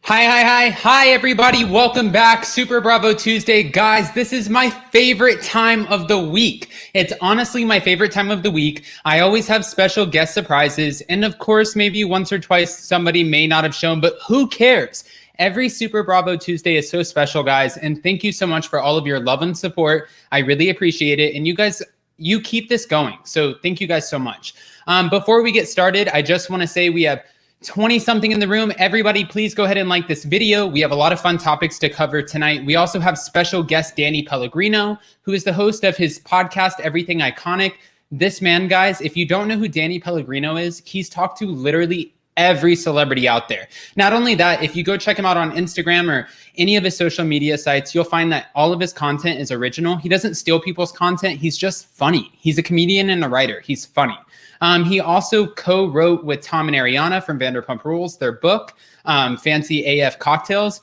Hi, everybody. Welcome back. Super Bravo Tuesday. Guys, this is my favorite time of the week. It's honestly my favorite time of the week. I always have special guest surprises. And of course, maybe once or twice somebody may not have shown, but who cares? Every Super Bravo Tuesday is so special, guys. And thank you so much for all of your love and support. I really appreciate it. And you guys, you keep this going. So thank you guys so much. Before we get started, I just want to say we have 20 something in the room. Everybody, please go ahead and like this video. We have a lot of fun topics to cover tonight. We also have special guest Danny Pellegrino, who is the host of his podcast, Everything Iconic. This man, guys, if you don't know who Danny Pellegrino is, he's talked to literally every celebrity out there. Not only that, if you go check him out on Instagram or any of his social media sites, you'll find that all of his content is original. He doesn't steal people's content. He's just funny. He's a comedian and a writer. He's funny. He also co-wrote with Tom and Ariana from Vanderpump Rules, their book, Fancy AF Cocktails.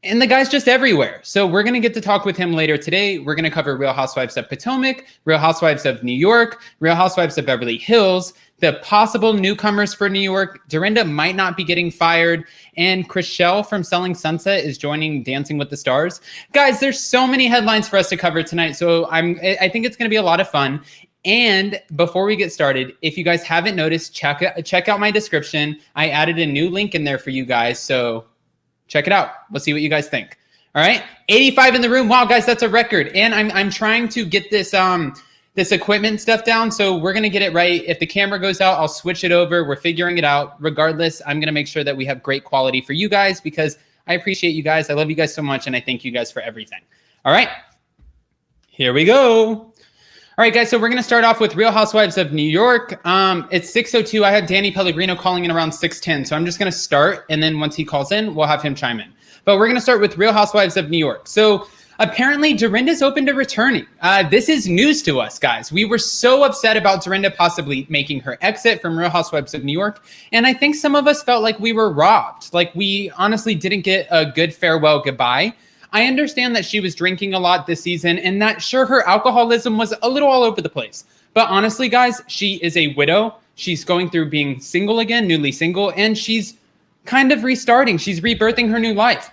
And the guy's just everywhere. So we're going to get to talk with him later today. We're going to cover Real Housewives of Potomac, Real Housewives of New York, Real Housewives of Beverly Hills, the possible newcomers for New York. Dorinda might not be getting fired. And Chrishell from Selling Sunset is joining Dancing with the Stars. Guys, there's so many headlines for us to cover tonight. So I think it's going to be a lot of fun. And before we get started, if you guys haven't noticed, check out my description. I added a new link in there for you guys. So check it out. We'll see what you guys think. All right. 85 in the room. Wow, guys, that's a record. And I'm trying to get this this equipment stuff down. So we're going to get it right. If the camera goes out, I'll switch it over. We're figuring it out. Regardless, I'm going to make sure that we have great quality for you guys because I appreciate you guys. I love you guys so much. And I thank you guys for everything. All right. Here we go. All right, guys, so we're going to start off with Real Housewives of New York. It's 6:02. I had Danny Pellegrino calling in around 6:10. So I'm just going to start. And then once he calls in, we'll have him chime in. But we're going to start with Real Housewives of New York. So apparently, Dorinda's open to returning. This is news to us, guys. We were so upset about Dorinda possibly making her exit from Real Housewives of New York. And I think some of us felt like we were robbed. Like we honestly didn't get a good farewell goodbye. I understand that she was drinking a lot this season and that sure, her alcoholism was a little all over the place. But honestly, guys, she is a widow. She's going through being single again, newly single, and she's kind of restarting. She's rebirthing her new life.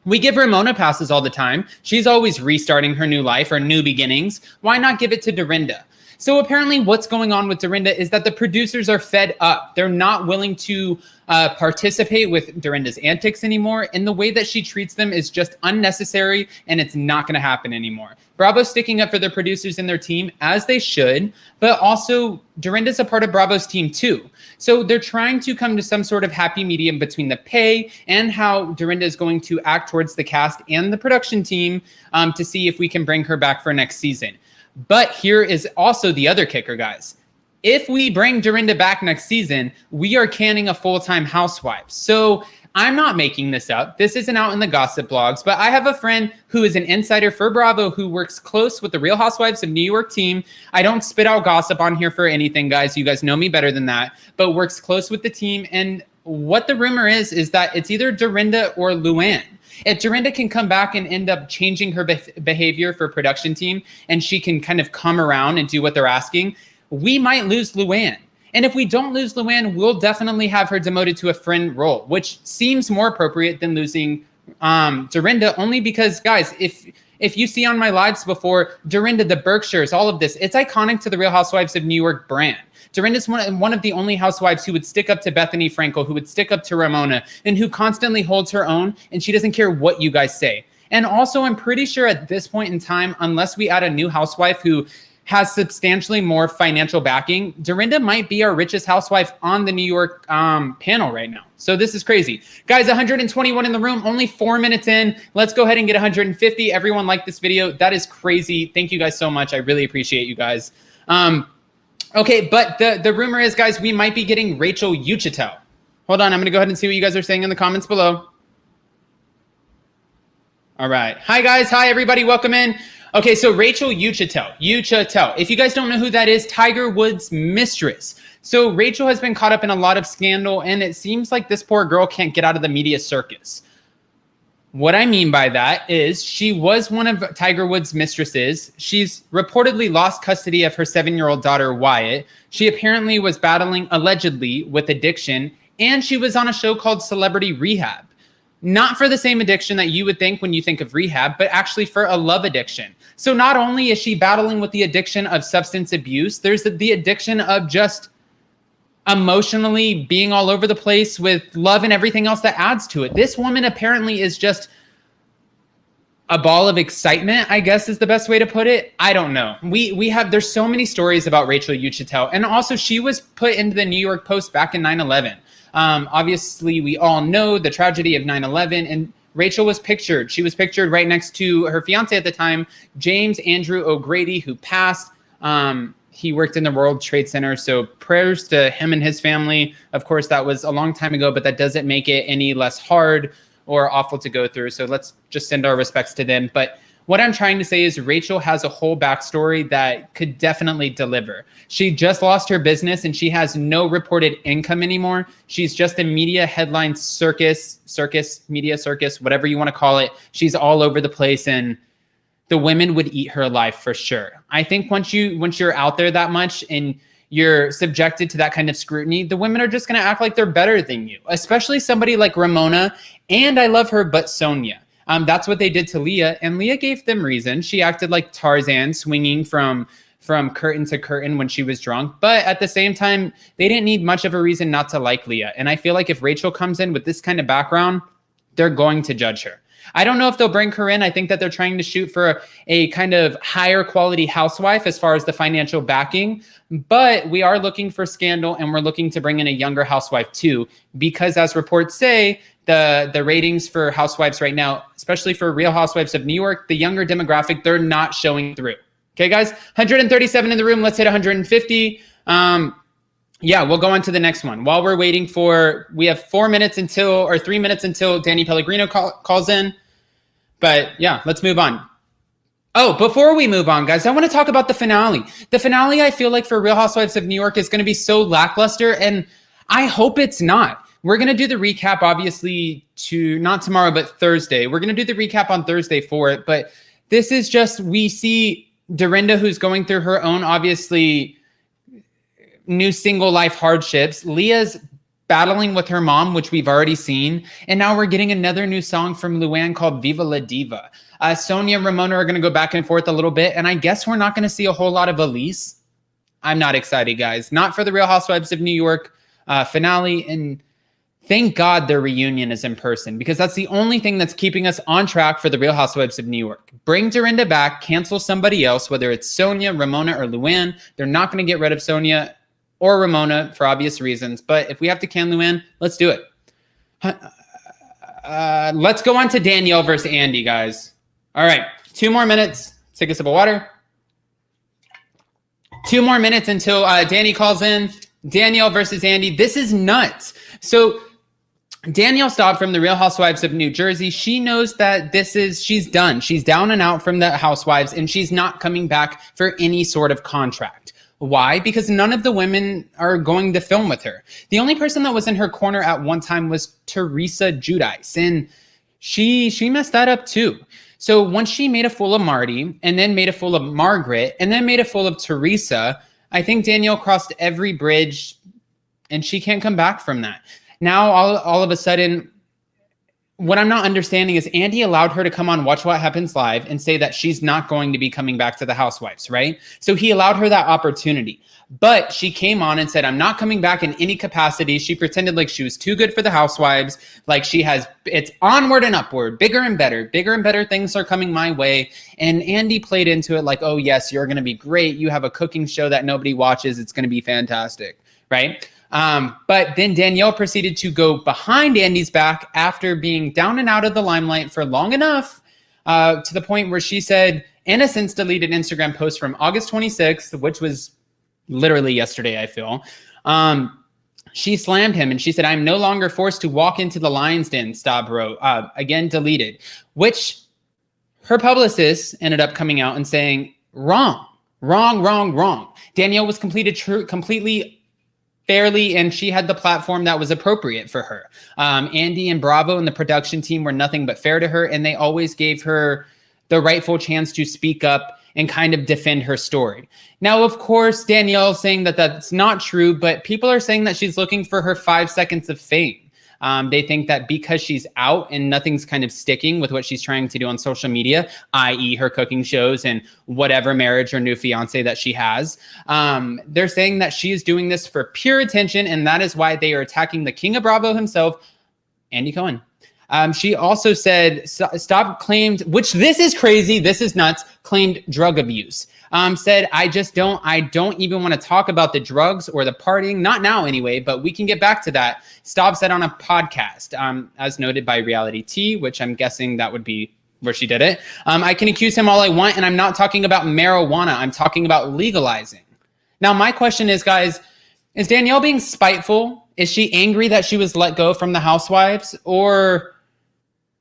We give Ramona passes all the time. She's always restarting her new life or new beginnings. Why not give it to Dorinda? So apparently what's going on with Dorinda is that the producers are fed up. They're not willing to participate with Dorinda's antics anymore. And the way that she treats them is just unnecessary and it's not going to happen anymore. Bravo's sticking up for their producers and their team as they should, but also Dorinda's a part of Bravo's team too. So they're trying to come to some sort of happy medium between the pay and how Dorinda is going to act towards the cast and the production team to see if we can bring her back for next season. But here is also the other kicker, guys. If we bring Dorinda back next season, we are canning a full-time housewife. So I'm not making this up. This isn't out in the gossip blogs, but I have a friend who is an insider for Bravo who works close with the Real Housewives of New York team. I don't spit out gossip on here for anything, guys. You guys know me better than that, but works close with the team. And what the rumor is that it's either Dorinda or Luann. If Dorinda can come back and end up changing her behavior for production team and she can kind of come around and do what they're asking, we might lose Luann. And if we don't lose Luann, we'll definitely have her demoted to a friend role, which seems more appropriate than losing Dorinda, only because, guys, if you see on my lives before, Dorinda, the Berkshires, all of this, it's iconic to the Real Housewives of New York brand. Dorinda's one of the only housewives who would stick up to Bethany Frankel, who would stick up to Ramona, and who constantly holds her own, and she doesn't care what you guys say. And also, I'm pretty sure at this point in time, unless we add a new housewife who has substantially more financial backing, Dorinda might be our richest housewife on the New York panel right now. So this is crazy. Guys, 121 in the room, only 4 minutes in. Let's go ahead and get 150. Everyone like this video. That is crazy. Thank you guys so much. I really appreciate you guys. Okay, but the rumor is, guys, we might be getting Rachel Uchitel. Hold on, I'm going to go ahead and see what you guys are saying in the comments below. All right. Hi, guys. Hi, everybody. Welcome in. Okay, so Rachel Uchitel. If you guys don't know who that is, Tiger Woods' mistress. So Rachel has been caught up in a lot of scandal, and it seems like this poor girl can't get out of the media circus. What I mean by that is she was one of Tiger Woods' mistresses. She's reportedly lost custody of her 7-year-old daughter, Wyatt. She apparently was battling, allegedly, with addiction, and she was on a show called Celebrity Rehab. not for the same addiction that you would think when you think of rehab, but actually for a love addiction. So not only is she battling with the addiction of substance abuse, there's the addiction of just emotionally being all over the place with love and everything else that adds to it. This woman apparently is just a ball of excitement, I guess is the best way to put it. I don't know. There's so many stories about Rachel you should tell. And also she was put into the New York Post back in 9/11. Obviously we all know the tragedy of 9/11, and Rachel was pictured. She was pictured right next to her fiance at the time, James Andrew O'Grady, who passed. He worked in the World Trade Center. So prayers to him and his family. Of course, that was a long time ago, but that doesn't make it any less hard or awful to go through. So let's just send our respects to them. But what I'm trying to say is Rachel has a whole backstory that could definitely deliver. She just lost her business and she has no reported income anymore. She's just a media headline media circus, whatever you want to call it. She's all over the place, and the women would eat her alive for sure. I think once you're out there that much and you're subjected to that kind of scrutiny, the women are just going to act like they're better than you, especially somebody like Ramona. And I love her, but Sonia. That's what they did to Leah, and Leah gave them reason. She acted like Tarzan, swinging from curtain to curtain when she was drunk. But at the same time, they didn't need much of a reason not to like Leah. And I feel like if Rachel comes in with this kind of background, they're going to judge her. I don't know if they'll bring her in. I think that they're trying to shoot for a kind of higher quality housewife as far as the financial backing. But we are looking for scandal, and we're looking to bring in a younger housewife too, because as reports say, the ratings for Housewives right now, especially for Real Housewives of New York, the younger demographic, they're not showing through. Okay, guys, 137 in the room. Let's hit 150. Yeah, we'll go on to the next one. While we're waiting we have 3 minutes until Danny Pellegrino calls in. But yeah, let's move on. Oh, before we move on, guys, I want to talk about the finale. The finale, I feel like for Real Housewives of New York is going to be so lackluster, and I hope it's not. We're going to do the recap, obviously, not tomorrow, but Thursday. We're going to do the recap on Thursday for it. But this is just, we see Dorinda, who's going through her own, obviously, new single life hardships. Leah's battling with her mom, which we've already seen. And now we're getting another new song from Luann called Viva La Diva. Sonia and Ramona are going to go back and forth a little bit. And I guess we're not going to see a whole lot of Elise. I'm not excited, guys. Not for the Real Housewives of New York finale. And thank God their reunion is in person, because that's the only thing that's keeping us on track for the Real Housewives of New York. Bring Dorinda back, cancel somebody else, whether it's Sonia, Ramona, or Luann. They're not going to get rid of Sonia or Ramona for obvious reasons. But if we have to can Luann, let's do it. Let's go on to Danielle versus Andy, guys. All right, 2 more minutes. Take a sip of water. 2 more minutes until Danny calls in. Danielle versus Andy. This is nuts. So Danielle stopped from the Real Housewives of New Jersey. She knows that she's done. She's down and out from the Housewives, and she's not coming back for any sort of contract. Why? Because none of the women are going to film with her. The only person that was in her corner at one time was Teresa Giudice, and she messed that up too. So once she made a fool of Marty, and then made a fool of Margaret, and then made a fool of Teresa, I think Danielle crossed every bridge, and she can't come back from that. Now, all of a sudden, what I'm not understanding is Andy allowed her to come on Watch What Happens Live and say that she's not going to be coming back to the Housewives, right? So he allowed her that opportunity. But she came on and said, I'm not coming back in any capacity. She pretended like she was too good for the Housewives. Like it's onward and upward, bigger and better things are coming my way. And Andy played into it like, oh yes, you're going to be great. You have a cooking show that nobody watches. It's going to be fantastic, right? But then Danielle proceeded to go behind Andy's back after being down and out of the limelight for long enough, to the point where she said, in a since deleted Instagram post from August 26th, which was literally yesterday, I feel, she slammed him and she said, I'm no longer forced to walk into the lion's den, Stabro, again, deleted, which her publicist ended up coming out and saying, wrong. Danielle was completely fairly, and she had the platform that was appropriate for her. Andy and Bravo and the production team were nothing but fair to her, and they always gave her the rightful chance to speak up and kind of defend her story. Now, of course, Danielle's saying that that's not true, but people are saying that she's looking for her 5 seconds of fame. They think that because she's out and nothing's kind of sticking with what she's trying to do on social media, i.e. her cooking shows and whatever marriage or new fiance that she has, they're saying that she is doing this for pure attention, and that is why they are attacking the king of Bravo himself, Andy Cohen. She also said, stop claimed, which this is crazy, this is nuts, claimed drug abuse. Said, I don't even want to talk about the drugs or the partying, not now anyway, but we can get back to that. Staub said on a podcast, as noted by Reality T, which I'm guessing that would be where she did it. I can accuse him all I want, and I'm not talking about marijuana. I'm talking about legalizing. Now, my question is, guys, is Danielle being spiteful? Is she angry that she was let go from the Housewives? Or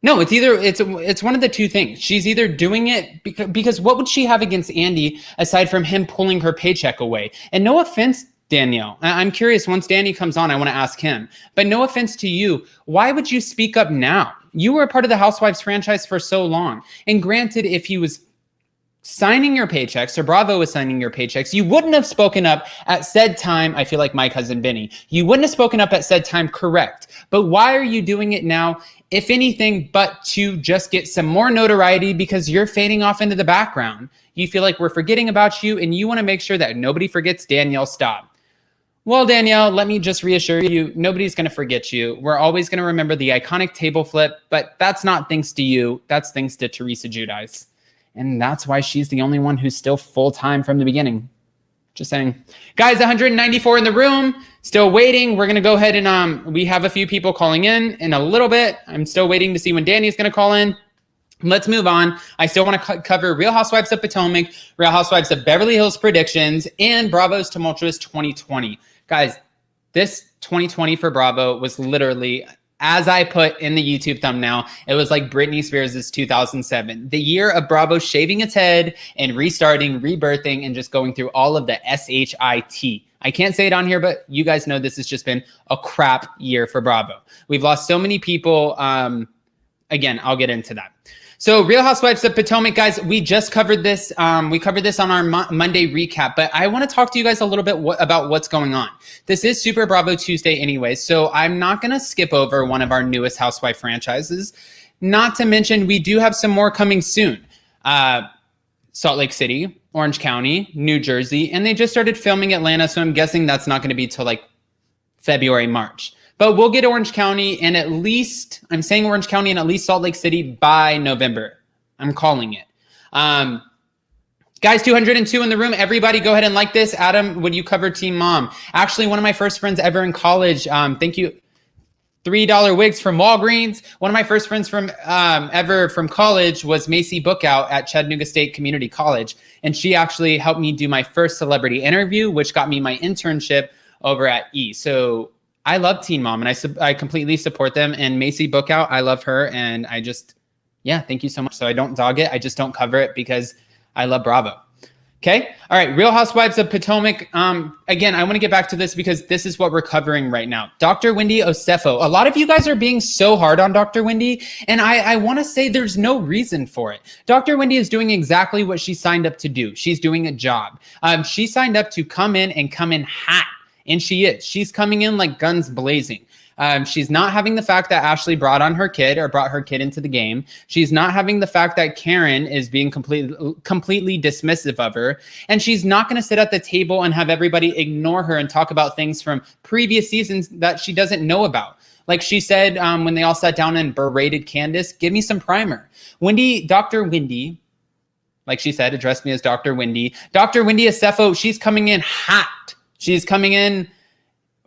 no, it's one of the two things. She's either doing it because what would she have against Andy aside from him pulling her paycheck away? And no offense, Danielle, I'm curious, once Danny comes on, I want to ask him, but no offense to you. Why would you speak up now? You were a part of the Housewives franchise for so long. And granted, if he was signing your paychecks or Bravo was signing your paychecks, you wouldn't have spoken up at said time. I feel like my cousin Benny, you wouldn't have spoken up at said time, correct? But why are you doing it now? If anything, but to just get some more notoriety because you're fading off into the background. You feel like we're forgetting about you and you want to make sure that nobody forgets Danielle Staub. Well, Danielle, let me just reassure you, nobody's going to forget you. We're always going to remember the iconic table flip, but that's not thanks to you. That's thanks to Teresa Giudice. And that's why she's the only one who's still full-time from the beginning. Just saying. Guys, 194 in the room. Still waiting. We're going to go ahead and we have a few people calling in a little bit. I'm still waiting to see when Danny's going to call in. Let's move on. I still want to cover Real Housewives of Potomac, Real Housewives of Beverly Hills predictions, and Bravo's tumultuous 2020. Guys, this 2020 for Bravo was literally, as I put in the YouTube thumbnail, it was like Britney Spears' 2007. The year of Bravo shaving its head and restarting, rebirthing, and just going through all of the SHIT. I can't say it on here, but you guys know this has just been a crap year for Bravo. We've lost so many people. Again, I'll get into that. So Real Housewives of Potomac, guys, we just covered this. We covered this on our Monday recap, but I want to talk to you guys a little bit about what's going on. This is Super Bravo Tuesday anyway, so I'm not going to skip over one of our newest Housewife franchises. Not to mention, we do have some more coming soon. Salt Lake City, Orange County, New Jersey, and they just started filming Atlanta, so I'm guessing that's not going to be till like February, March. But we'll get Orange County and at least, I'm saying Orange County and at least Salt Lake City by November. I'm calling it. Guys, 202 in the room. Everybody go ahead and like this. Adam, would you cover Team Mom? Actually, one of my first friends ever in college, thank you, $3 wigs from Walgreens. One of my first friends from ever from college was Macy Bookout at Chattanooga State Community College. And she actually helped me do my first celebrity interview, which got me my internship over at E. So I love Teen Mom, and I completely support them. And Macy Bookout, I love her, and I just, yeah, thank you so much. So I don't dog it. I just don't cover it because I love Bravo. Okay. All right. Real Housewives of Potomac. Again, I want to get back to this because this is what we're covering right now. Dr. Wendy Osefo. A lot of you guys are being so hard on Dr. Wendy, and I want to say there's no reason for it. Dr. Wendy is doing exactly what she signed up to do. She's doing a job. She signed up to come in hot. And she is. She's coming in like guns blazing. She's not having the fact that Ashley brought her kid into the game. She's not having the fact that Karen is being completely dismissive of her. And she's not going to sit at the table and have everybody ignore her and talk about things from previous seasons that she doesn't know about. Like she said when they all sat down and berated Candace, give me some primer. Dr. Wendy, like she said, addressed me as Dr. Wendy. Dr. Wendy Osefo, she's coming in hot. She's coming in.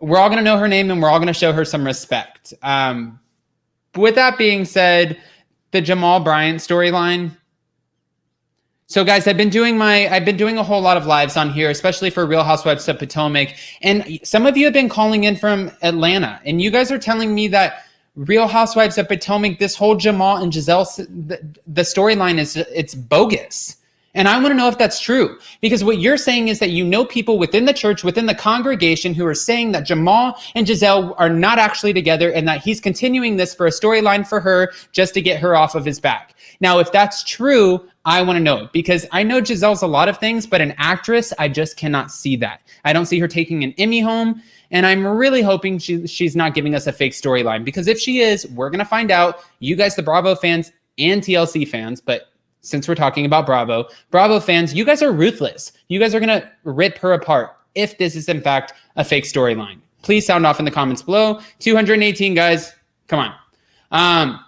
We're all going to know her name and we're all going to show her some respect. With that being said, the Jamal Bryant storyline. So guys, I've been doing a whole lot of lives on here, especially for Real Housewives of Potomac. And some of you have been calling in from Atlanta and you guys are telling me that Real Housewives of Potomac, this whole Jamal and Giselle, the storyline it's bogus. And I want to know if that's true, because what you're saying is that you know people within the church, within the congregation who are saying that Jamal and Giselle are not actually together and that he's continuing this for a storyline for her just to get her off of his back. Now, if that's true, I want to know, because I know Giselle's a lot of things, but an actress, I just cannot see that. I don't see her taking an Emmy home. And I'm really hoping she's not giving us a fake storyline, because if she is, we're going to find out. You guys, the Bravo fans and TLC fans, but since we're talking about Bravo fans, you guys are ruthless. You guys are going to rip her apart if this is in fact a fake storyline. Please sound off in the comments below. 218 guys, come on.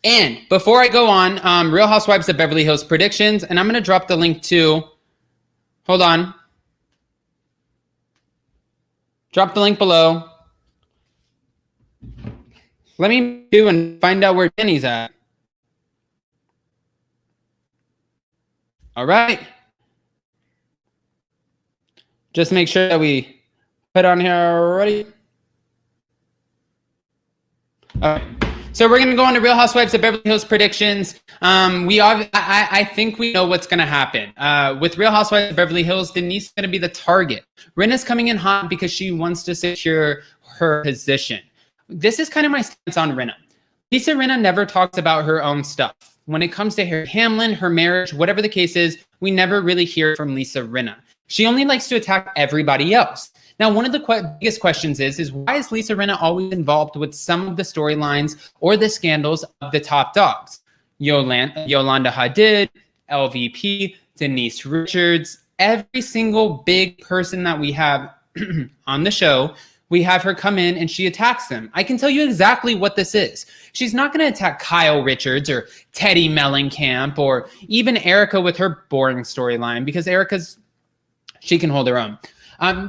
And before I go on, Real Housewives of Beverly Hills predictions, and I'm going to drop the link to, hold on. Drop the link below. Let me do and find out where Jenny's at. All right. Just make sure that we put on here already. All right. So we're going to go on to Real Housewives of Beverly Hills predictions. I think we know what's going to happen. With Real Housewives of Beverly Hills, Denise is going to be the target. Rinna's coming in hot because she wants to secure her position. This is kind of my stance on Rinna. Lisa Rinna never talks about her own stuff. When it comes to Harry Hamlin, her marriage, whatever the case is, we never really hear from Lisa Rinna. She only likes to attack everybody else. Now, one of the biggest questions is why is Lisa Rinna always involved with some of the storylines or the scandals of the top dogs? Yolanda Hadid, LVP, Denise Richards, every single big person that we have on the show, we have her come in and she attacks them. I can tell you exactly what this is. She's not going to attack Kyle Richards or Teddy Mellencamp or even Erica with her boring storyline, because she can hold her own.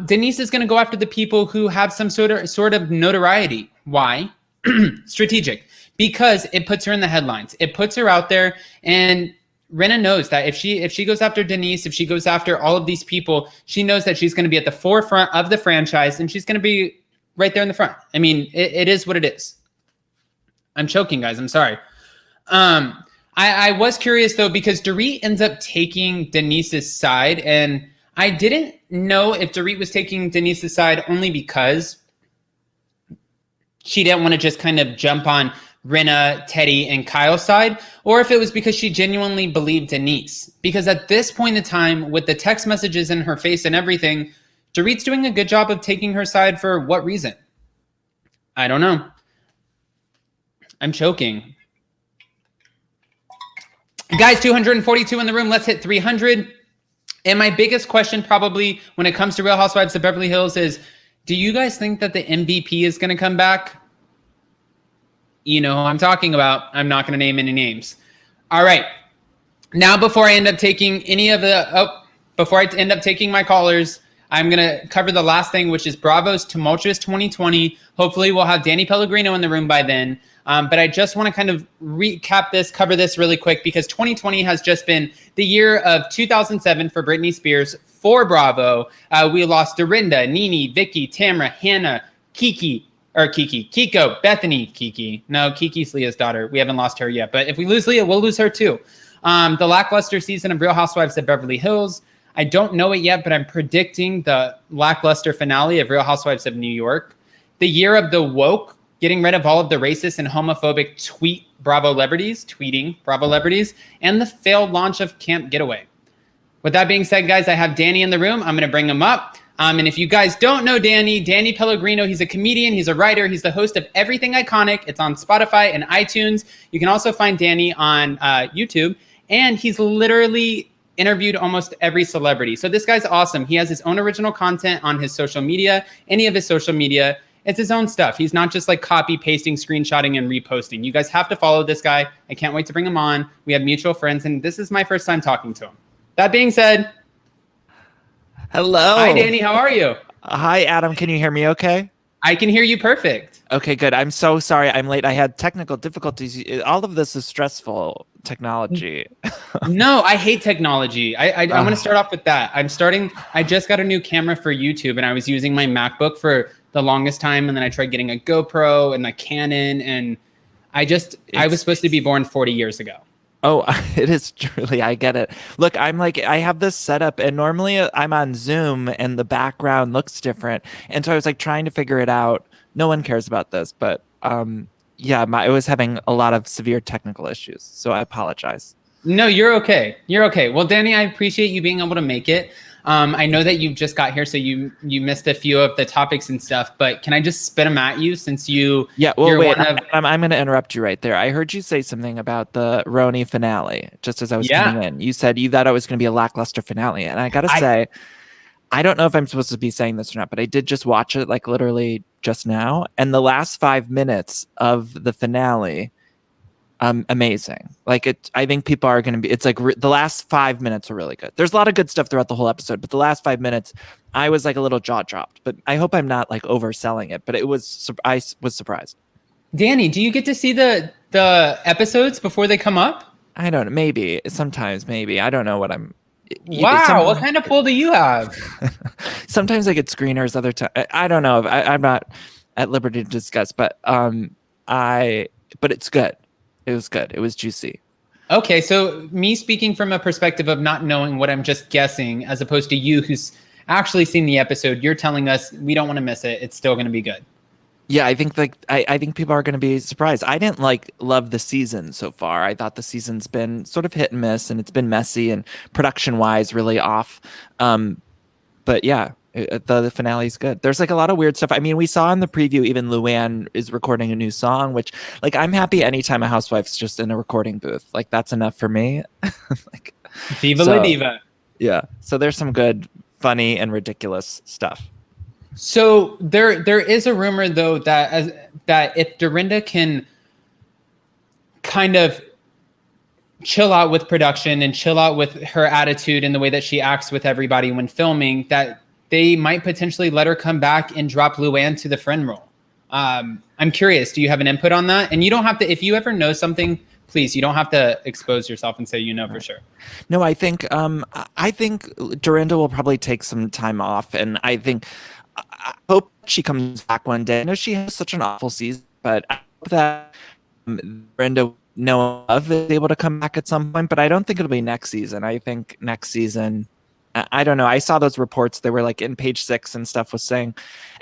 Denise is going to go after the people who have some sort of notoriety. Why? Strategic. Because it puts her in the headlines. It puts her out there, and Rinna knows that if she goes after Denise, if she goes after all of these people, she knows that she's going to be at the forefront of the franchise, and she's going to be right there in the front. I mean, it is what it is. I'm choking, guys. I'm sorry. I was curious, though, because Dorit ends up taking Denise's side, and I didn't know if Dorit was taking Denise's side only because she didn't want to just kind of jump on Rinna, Teddy, and Kyle's side, or if it was because she genuinely believed Denise. Because at this point in time, with the text messages in her face and everything, Dorit's doing a good job of taking her side. For what reason? I don't know. I'm choking. Guys, 242 in the room. Let's hit 300. And my biggest question probably when it comes to Real Housewives of Beverly Hills is, do you guys think that the MVP is going to come back? You know who I'm talking about. I'm not going to name any names. All right. Now, before I end up taking my callers, I'm going to cover the last thing, which is Bravo's tumultuous 2020. Hopefully, we'll have Danny Pellegrino in the room by then. But I just want to kind of cover this really quick, because 2020 has just been the year of 2007 for Britney Spears for Bravo. We lost Dorinda, Nene, Vicky, Tamra, Hannah, Kiko, Bethany, Kiki. No, Kiki's Leah's daughter. We haven't lost her yet. But if we lose Leah, we'll lose her too. The lackluster season of Real Housewives of Beverly Hills. I don't know it yet, but I'm predicting the lackluster finale of Real Housewives of New York. The year of the woke, getting rid of all of the racist and homophobic tweeting Bravo celebrities, and the failed launch of Camp Getaway. With that being said, guys, I have Danny in the room. I'm going to bring him up. And if you guys don't know Danny Pellegrino, he's a comedian, he's a writer, he's the host of Everything Iconic. It's on Spotify and iTunes. You can also find Danny on YouTube, and he's literally interviewed almost every celebrity. So this guy's awesome. He has his own original content on his social media, any of his social media. It's his own stuff. He's not just like copy, pasting, screenshotting, and reposting. You guys have to follow this guy. I can't wait to bring him on. We have mutual friends, and this is my first time talking to him. That being said, hello. Hi, Danny. How are you? Hi, Adam. Can you hear me okay? I can hear you perfect. Okay, good. I'm so sorry I'm late. I had technical difficulties. All of this is stressful technology. No, I hate technology. I want to start off with that. I just got a new camera for YouTube, and I was using my MacBook for the longest time, and then I tried getting a GoPro and a Canon, and I was supposed to be born 40 years ago. Oh, it is truly, I get it. Look, I have this setup, and normally I'm on Zoom and the background looks different. And so I was like trying to figure it out. No one cares about this, but yeah, I was having a lot of severe technical issues. So I apologize. No, you're okay. You're okay. Well, Danny, I appreciate you being able to make it. I know that you just got here, so you missed a few of the topics and stuff, but can I just spit them at you since you're wait, one of... I'm going to interrupt you right there. I heard you say something about the RHONY finale just as I was coming in. You said you thought it was going to be a lackluster finale, and I got to say, I don't know if I'm supposed to be saying this or not, but I did just watch it like literally just now, and the last 5 minutes of the finale, amazing. Like I think people are going to be. It's like the last 5 minutes are really good. There's a lot of good stuff throughout the whole episode, but the last 5 minutes, I was like a little jaw dropped. But I hope I'm not like overselling it. But I was surprised. Danny, do you get to see the episodes before they come up? I don't know. Maybe sometimes. Maybe I don't know what I'm. Wow, what kind of pull do you have? Sometimes I get screeners. Other times I don't know. I'm not at liberty to discuss. But But it's good. It was good. It was juicy. Okay, so me speaking from a perspective of not knowing what I'm just guessing, as opposed to you who's actually seen the episode, you're telling us we don't want to miss it. It's still going to be good. Yeah, I think I think people are going to be surprised. I didn't love the season so far. I thought the season's been sort of hit and miss, and it's been messy and production wise really off. But yeah, the finale's good. There's like a lot of weird stuff. I mean, we saw in the preview even Luann is recording a new song, which like I'm happy anytime a housewife's just in a recording booth. Like that's enough for me. Viva la diva. Yeah. So there's some good, funny, and ridiculous stuff. So there is a rumor though that if Dorinda can kind of chill out with production and chill out with her attitude and the way that she acts with everybody when filming, that they might potentially let her come back and drop Luann to the friend role. I'm curious, do you have an input on that? And you don't have to, if you ever know something, please, you don't have to expose yourself and say you know for sure. No, I think Dorinda will probably take some time off, and I hope she comes back one day. I know she has such an awful season, but I hope that Dorinda is able to come back at some point, but I don't think it'll be next season. I think next season, I don't know. I saw those reports. They were like in page 6 and stuff was saying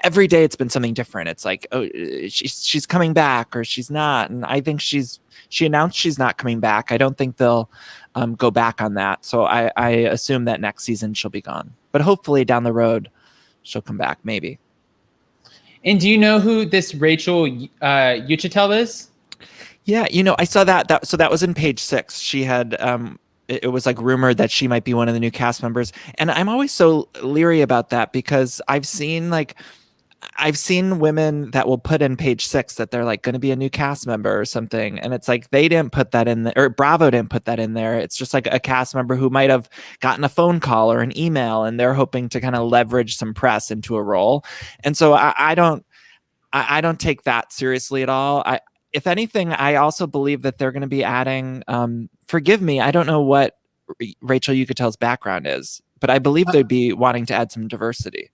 every day it's been something different. It's like, oh, she's coming back or she's not. And I think she announced she's not coming back. I don't think they'll go back on that. So I assume that next season she'll be gone, but hopefully down the road she'll come back maybe. And do you know who this Rachel Uchitel is? Yeah, I saw that. So that was in page 6. She had it was like rumored that she might be one of the new cast members, and I'm always so leery about that because I've seen women that will put in page 6 that they're like going to be a new cast member or something, and it's like they didn't put that in there, or Bravo didn't put that in there. It's just like a cast member who might have gotten a phone call or an email, and they're hoping to kind of leverage some press into a role, and so I don't take that seriously at all. If anything, I also believe that they're going to be adding, forgive me, I don't know what Rachel Uchitel's background is, but I believe they'd be wanting to add some diversity.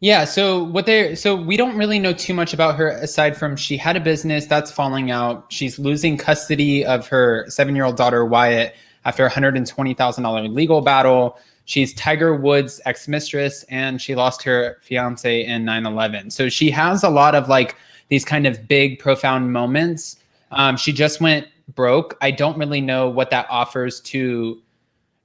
Yeah, so we don't really know too much about her aside from she had a business that's falling out. She's losing custody of her 7-year-old daughter, Wyatt, after a $120,000 legal battle. She's Tiger Woods' ex-mistress, and she lost her fiance in 9/11. So she has a lot of like these kind of big, profound moments. She just went broke. I don't really know what that offers to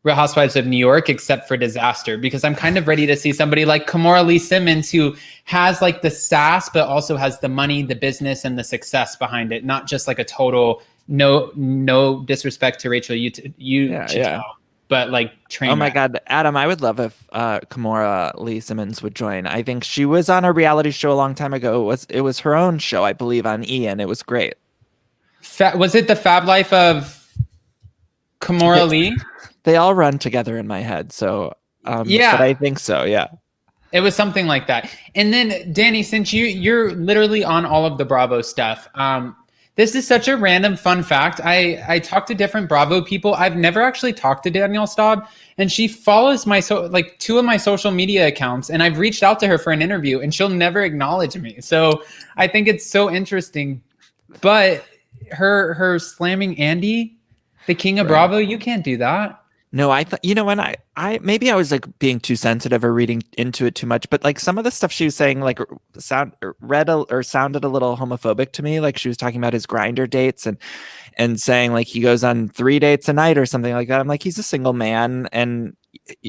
Real Housewives of New York, except for disaster, because I'm kind of ready to see somebody like Kimora Lee Simmons, who has like the sass, but also has the money, the business, and the success behind it. Not just like a total, no disrespect to Rachel, but like train. Oh my God, Adam, I would love if Kimora Lee Simmons would join. I think she was on a reality show a long time ago. It was her own show, I believe, on E! And it was great. Was it The Fab Life of Kimora Lee? They all run together in my head. So yeah, but I think so. Yeah. It was something like that. And then Danny, since you're literally on all of the Bravo stuff, this is such a random fun fact. I talked to different Bravo people. I've never actually talked to Danielle Staub, and she follows my 2 of my social media accounts, and I've reached out to her for an interview, and she'll never acknowledge me. So I think it's so interesting. But her slamming Andy, the king of Bravo, you can't do that. No, I thought, when I maybe I was like being too sensitive or reading into it too much, but like some of the stuff she was saying like sounded a little homophobic to me. Like she was talking about his Grindr dates and saying like he goes on 3 dates a night or something like that. I'm like, he's a single man, and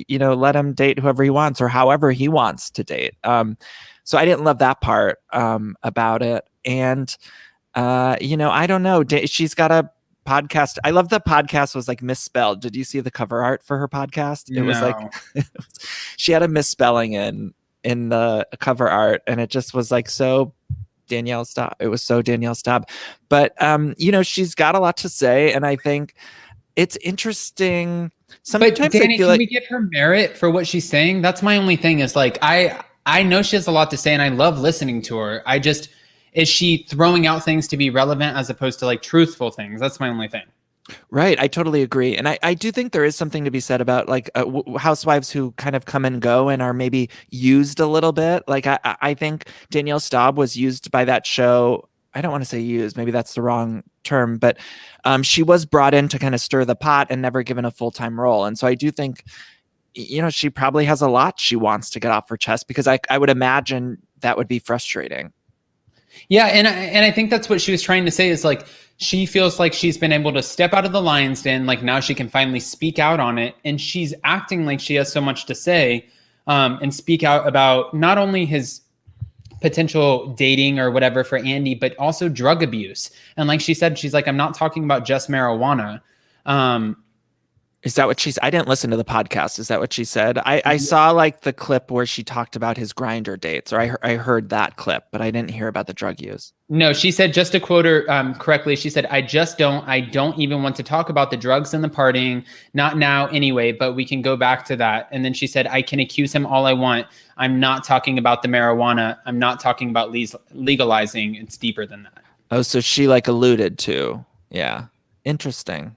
let him date whoever he wants or however he wants to date. So I didn't love that part about it. And, I don't know. She's got a podcast. I love the podcast was like misspelled. Did you see the cover art for her podcast? It was like No. she had a misspelling in the cover art, and it just was like so Danielle Staub. It was so Danielle Staub. But she's got a lot to say, and I think it's interesting. Sometimes But Danny, I feel can like we give her merit for what she's saying? That's my only thing is like, I know she has a lot to say and I love listening to her. Is she throwing out things to be relevant as opposed to like truthful things? That's my only thing. right. I totally agree. And I do think there is something to be said about like housewives who kind of come and go and are maybe used a little bit. Like I think Danielle Staub was used by that show. I don't want to say used, maybe that's the wrong term, but she was brought in to kind of stir the pot and never given a full-time role. And so I do think, she probably has a lot she wants to get off her chest, because I would imagine that would be frustrating. Yeah, and I think that's what she was trying to say is like she feels like she's been able to step out of the lion's den, like now she can finally speak out on it, and she's acting like she has so much to say and speak out about not only his potential dating or whatever for Andy, but also drug abuse. And like she said, she's like, I'm not talking about just marijuana. Is that what I didn't listen to the podcast. Is that what she said? I saw like the clip where she talked about his grinder dates, or I heard that clip, but I didn't hear about the drug use. No, she said, just to quote her correctly, she said, I don't even want to talk about the drugs and the partying, not now anyway, but we can go back to that. And then she said, I can accuse him all I want. I'm not talking about the marijuana. I'm not talking about legalizing. It's deeper than that. Oh, so she like alluded to, yeah. Interesting.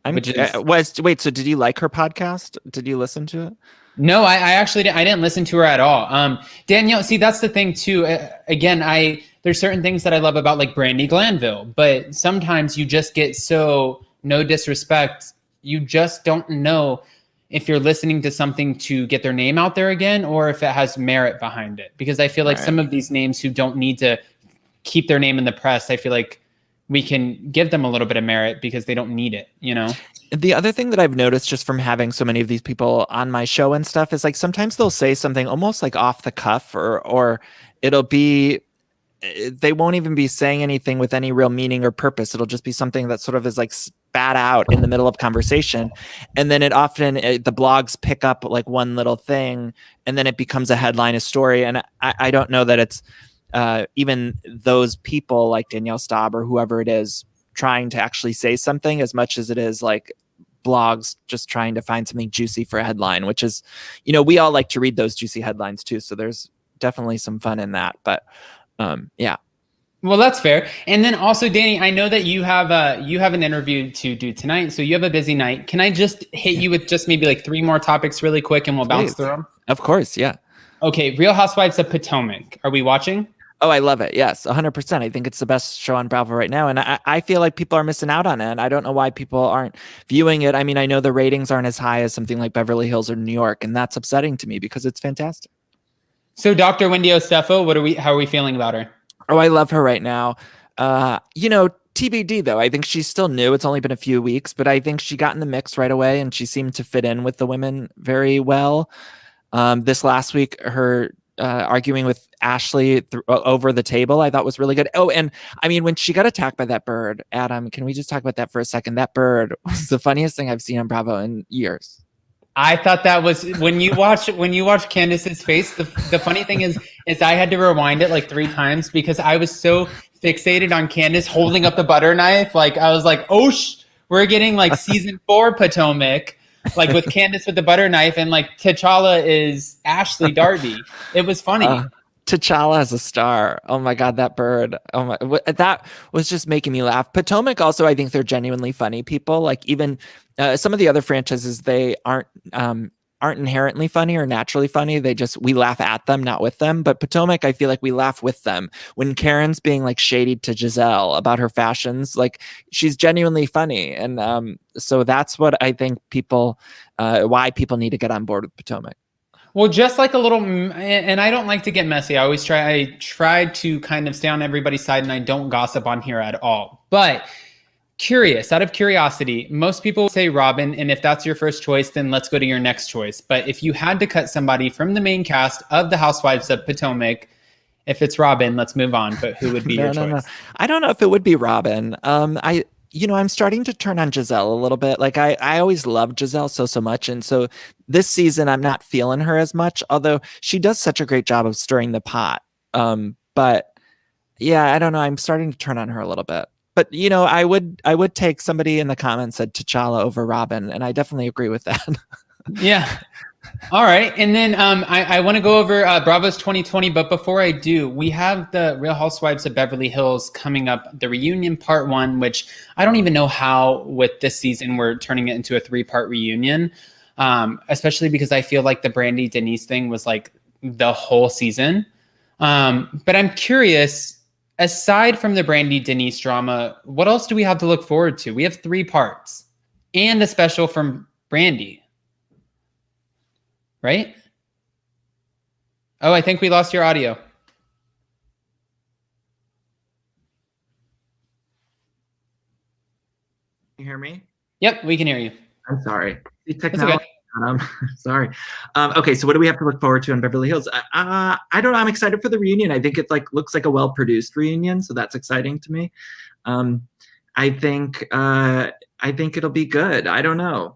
Wait, so did you like her podcast? Did you listen to it? No, I actually I didn't listen to her at all. Danielle, see, that's the thing too. Again, there's certain things that I love about like Brandi Glanville, but sometimes you just get so, no disrespect, you just don't know if you're listening to something to get their name out there again or if it has merit behind it. Because I feel like some of these names who don't need to keep their name in the press, I feel like we can give them a little bit of merit because they don't need it, The other thing that I've noticed just from having so many of these people on my show and stuff is like sometimes they'll say something almost like off the cuff, or it'll be, they won't even be saying anything with any real meaning or purpose. It'll just be something that sort of is like spat out in the middle of conversation. And then the blogs pick up like one little thing and then it becomes a headline, a story. And I don't know that it's even those people like Danielle Staub or whoever it is trying to actually say something as much as it is like blogs just trying to find something juicy for a headline, which is, we all like to read those juicy headlines too. So there's definitely some fun in that, but yeah. Well, that's fair. And then also, Danny, I know that you have an interview to do tonight, so you have a busy night. Can I just hit you with just maybe like 3 more topics really quick and we'll bounce through them? Of course. Yeah. Okay. Real Housewives of Potomac. Are we watching? Oh, I love it. Yes, 100%. I think it's the best show on Bravo right now. And I feel like people are missing out on it. And I don't know why people aren't viewing it. I mean, I know the ratings aren't as high as something like Beverly Hills or New York. And that's upsetting to me because it's fantastic. So Dr. Wendy Ostefo, how are we feeling about her? Oh, I love her right now. TBD though. I think she's still new. It's only been a few weeks, but I think she got in the mix right away and she seemed to fit in with the women very well. This last week, her arguing with Ashley over the table, I thought was really good. Oh, and I mean, when she got attacked by that bird, Adam, can we just talk about that for a second? That bird was the funniest thing I've seen on Bravo in years. I thought that was when you watch Candace's face. The funny thing is I had to rewind it like 3 times because I was so fixated on Candace holding up the butter knife. Like I was like, oh, we're getting like season 4 Potomac, like with Candace with the butter knife, and like T'Challa is Ashley Darby. It was funny. T'Challa as a star. Oh my God, that bird. Oh my, that was just making me laugh. Potomac also, I think they're genuinely funny people. Like even some of the other franchises, they aren't inherently funny or naturally funny. We laugh at them, not with them. But Potomac, I feel like we laugh with them. When Karen's being like shady to Giselle about her fashions, like she's genuinely funny. And so that's what I think why people need to get on board with Potomac. Well, just like a little, and I don't like to get messy. I try to kind of stay on everybody's side and I don't gossip on here at all. But curious, out of curiosity, most people say Robin, and if that's your first choice, then let's go to your next choice. But if you had to cut somebody from the main cast of the Housewives of Potomac, if it's Robin, let's move on. But who would be your choice? No. I don't know if it would be Robin. I'm starting to turn on Giselle a little bit. Like I always loved Giselle so much. And so this season, I'm not feeling her as much, although she does such a great job of stirring the pot. But yeah, I don't know. I'm starting to turn on her a little bit. But I would take somebody in the comments said T'Challa over Robin, and I definitely agree with that. Yeah. All right. And then I want to go over Bravo's 2020. But before I do, we have the Real Housewives of Beverly Hills coming up, the reunion part 1, which I don't even know how with this season we're turning it into a 3-part reunion, especially because I feel like the Brandy Denise thing was like the whole season. But I'm curious, aside from the Brandy Denise drama, what else do we have to look forward to? We have 3 parts and a special from Brandy. Right? Oh, I think we lost your audio. You hear me? Yep, we can hear you. I'm sorry. The technology. Sorry. Okay, so what do we have to look forward to on Beverly Hills? I don't know. I'm excited for the reunion. I think it looks like a well-produced reunion, so that's exciting to me. I think it'll be good. I don't know.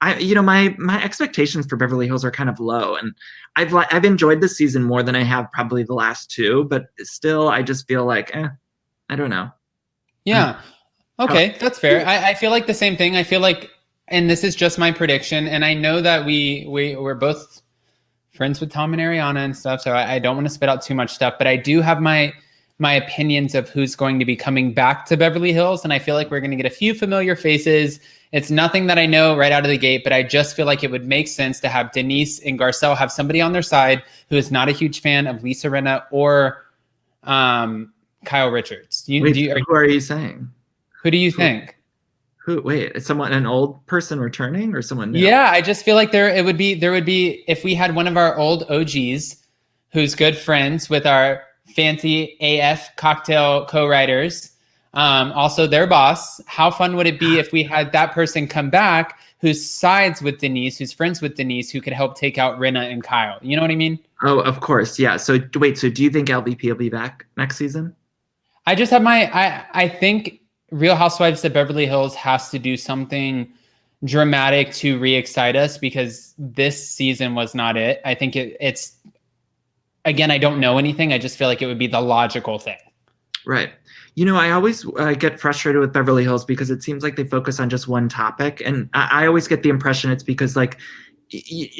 My expectations for Beverly Hills are kind of low, and I've enjoyed this season more than I have probably the last 2, but still I just feel like I don't know. Yeah. Okay, that's fair. I feel like the same thing. I feel like, and this is just my prediction, and I know that we're both friends with Tom and Ariana and stuff, so I don't want to spit out too much stuff, but I do have my opinions of who's going to be coming back to Beverly Hills, and I feel like we're going to get a few familiar faces. It's nothing that I know right out of the gate, but I just feel like it would make sense to have Denise and Garcelle have somebody on their side who is not a huge fan of Lisa Rinna or Kyle Richards. Who are you saying? Who do you think? Wait, is someone, an old person returning or someone new? Yeah, I just feel like there would be if we had one of our old OGs who's good friends with our fancy AF cocktail co-writers, also their boss. How fun would it be if we had that person come back who sides with Denise, who's friends with Denise, who could help take out Rinna and Kyle? You know what I mean? Oh, of course. Yeah. So wait, so do you think LVP will be back next season? I just have I think Real Housewives of Beverly Hills has to do something dramatic to re-excite us, because this season was not it. I think it's, again, I don't know anything. I just feel like it would be the logical thing. Right. I always get frustrated with Beverly Hills because it seems like they focus on just one topic. And I always get the impression it's because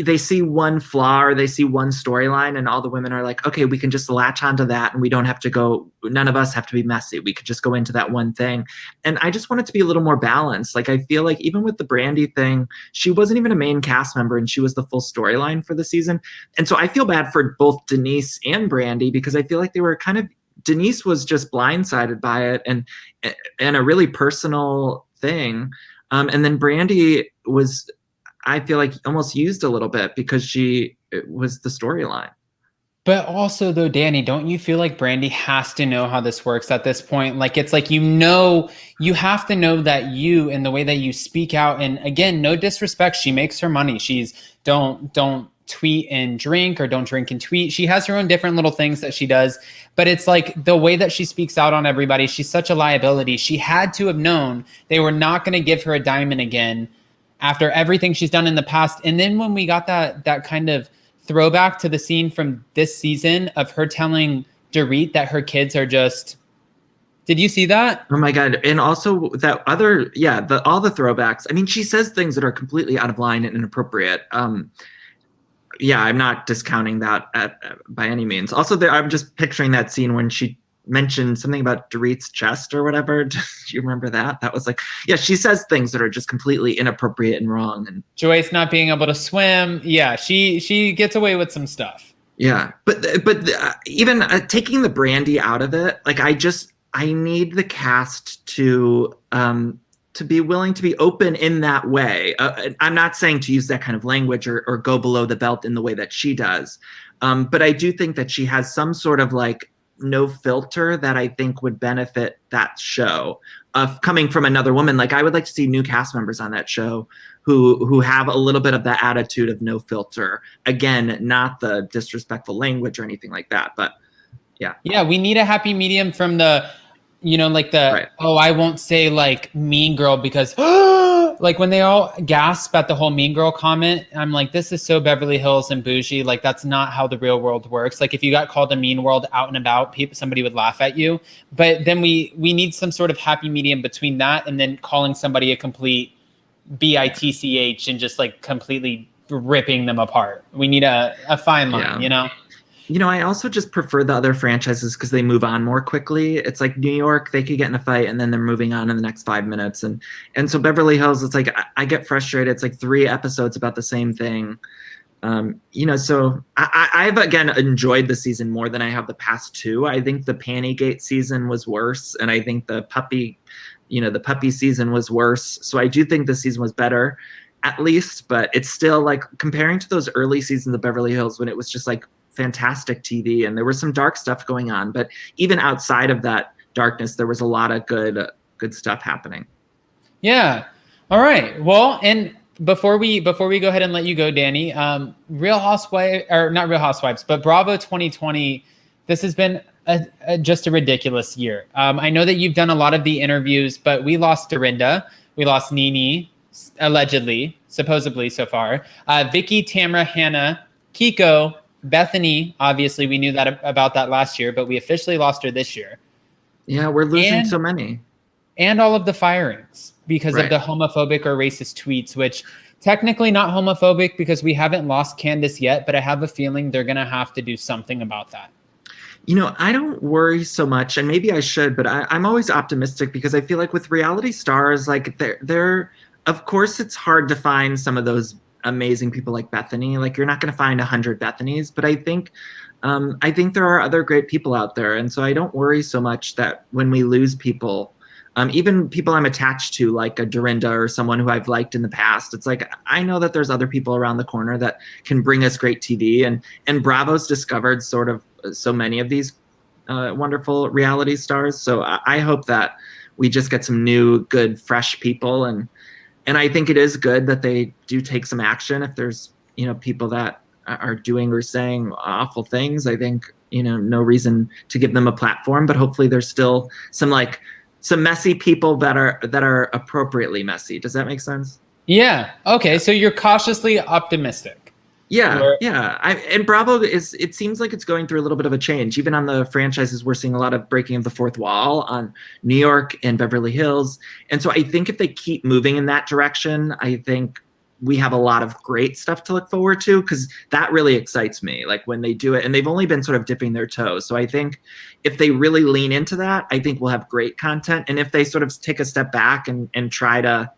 they see one flaw or they see one storyline and all the women are like, okay, we can just latch onto that and we don't have to none of us have to be messy. We could just go into that one thing. And I just want it to be a little more balanced. Like, I feel like even with the Brandy thing, she wasn't even a main cast member and she was the full storyline for the season. And so I feel bad for both Denise and Brandy because I feel like they were Denise was just blindsided by it and a really personal thing. And then Brandy was, I feel like, almost used a little bit because it was the storyline. But also, though, Danny, don't you feel like Brandy has to know how this works at this point? Like, it's like, you have to know that you, and the way that you speak out, and again, no disrespect, she makes her money. She's don't tweet and drink, or don't drink and tweet. She has her own different little things that she does, but it's like the way that she speaks out on everybody, she's such a liability. She had to have known they were not going to give her a diamond again after everything she's done in the past. And then when we got that kind of throwback to the scene from this season of her telling Dorit that her kids are just, did you see that? Oh my God. And also that other, all the throwbacks. I mean, she says things that are completely out of line and inappropriate. I'm not discounting that by any means. Also, I'm just picturing that scene when she mentioned something about Dorit's chest or whatever. Do you remember that? That was like, she says things that are just completely inappropriate and wrong. And Joyce not being able to swim. Yeah, she gets away with some stuff. Yeah, but even taking the Brandy out of it, like I need the cast to be willing to be open in that way. I'm not saying to use that kind of language or go below the belt in the way that she does. But I do think that she has some sort of like no filter that I think would benefit that show. coming from another woman. Like I would like to see new cast members on that show who have a little bit of that attitude of no filter. Again, not the disrespectful language or anything like that, but yeah. Yeah, we need a happy medium from the, like the, Right. oh, I won't say like mean girl because like when they all gasp at the whole mean girl comment, I'm like, this is so Beverly Hills and bougie. Like that's not how the real world works. Like if you got called a mean world out and about, somebody would laugh at you. But then we need some sort of happy medium between that and then calling somebody a complete bitch and just like completely ripping them apart. We need a fine line, I also just prefer the other franchises because they move on more quickly. It's like New York, they could get in a fight and then they're moving on in the next 5 minutes. And so Beverly Hills, it's like I get frustrated. It's like 3 episodes about the same thing. So I've again enjoyed the season more than I have the past 2. I think the Pantygate season was worse, and I think the puppy season was worse. So I do think this season was better, at least, but it's still like comparing to those early seasons of Beverly Hills when it was just like fantastic TV and there was some dark stuff going on, but even outside of that darkness, there was a lot of good stuff happening. Yeah. All right. Well, and before we go ahead and let you go, Danny, Real Housewives, or not Real Housewives, but Bravo 2020, this has been just a ridiculous year. I know that you've done a lot of the interviews, but we lost Dorinda, we lost Nene, allegedly, supposedly so far, Vicky, Tamra, Hannah, Kiko, Bethany. Obviously, we knew that about that last year, but we officially lost her this year. Yeah, we're losing so many. And all of the firings because Right. of the homophobic or racist tweets, which technically not homophobic because we haven't lost Candace yet, but I have a feeling they're going to have to do something about that. I don't worry so much, and maybe I should, but I'm always optimistic because I feel like with reality stars, like they're of course it's hard to find some of those amazing people like Bethany. Like you're not going to find 100 Bethany's, but I think there are other great people out there, and so I don't worry so much that when we lose people, even people I'm attached to, like a Dorinda or someone who I've liked in the past. It's like I know that there's other people around the corner that can bring us great TV, and Bravo's discovered sort of so many of these wonderful reality stars. So I hope that we just get some new, good, fresh people, and I think it is good that they do take some action if there's people that are doing or saying awful things. I think no reason to give them a platform, but hopefully there's still some messy people that are appropriately messy. Does that make sense? Yeah. Okay. So you're cautiously optimistic. Yeah. And Bravo it seems like it's going through a little bit of a change. Even on the franchises, we're seeing a lot of breaking of the fourth wall on New York and Beverly Hills. And so I think if they keep moving in that direction, I think we have a lot of great stuff to look forward to, because that really excites me. Like when they do it, and they've only been sort of dipping their toes. So I think if they really lean into that, I think we'll have great content. And if they sort of take a step back and try to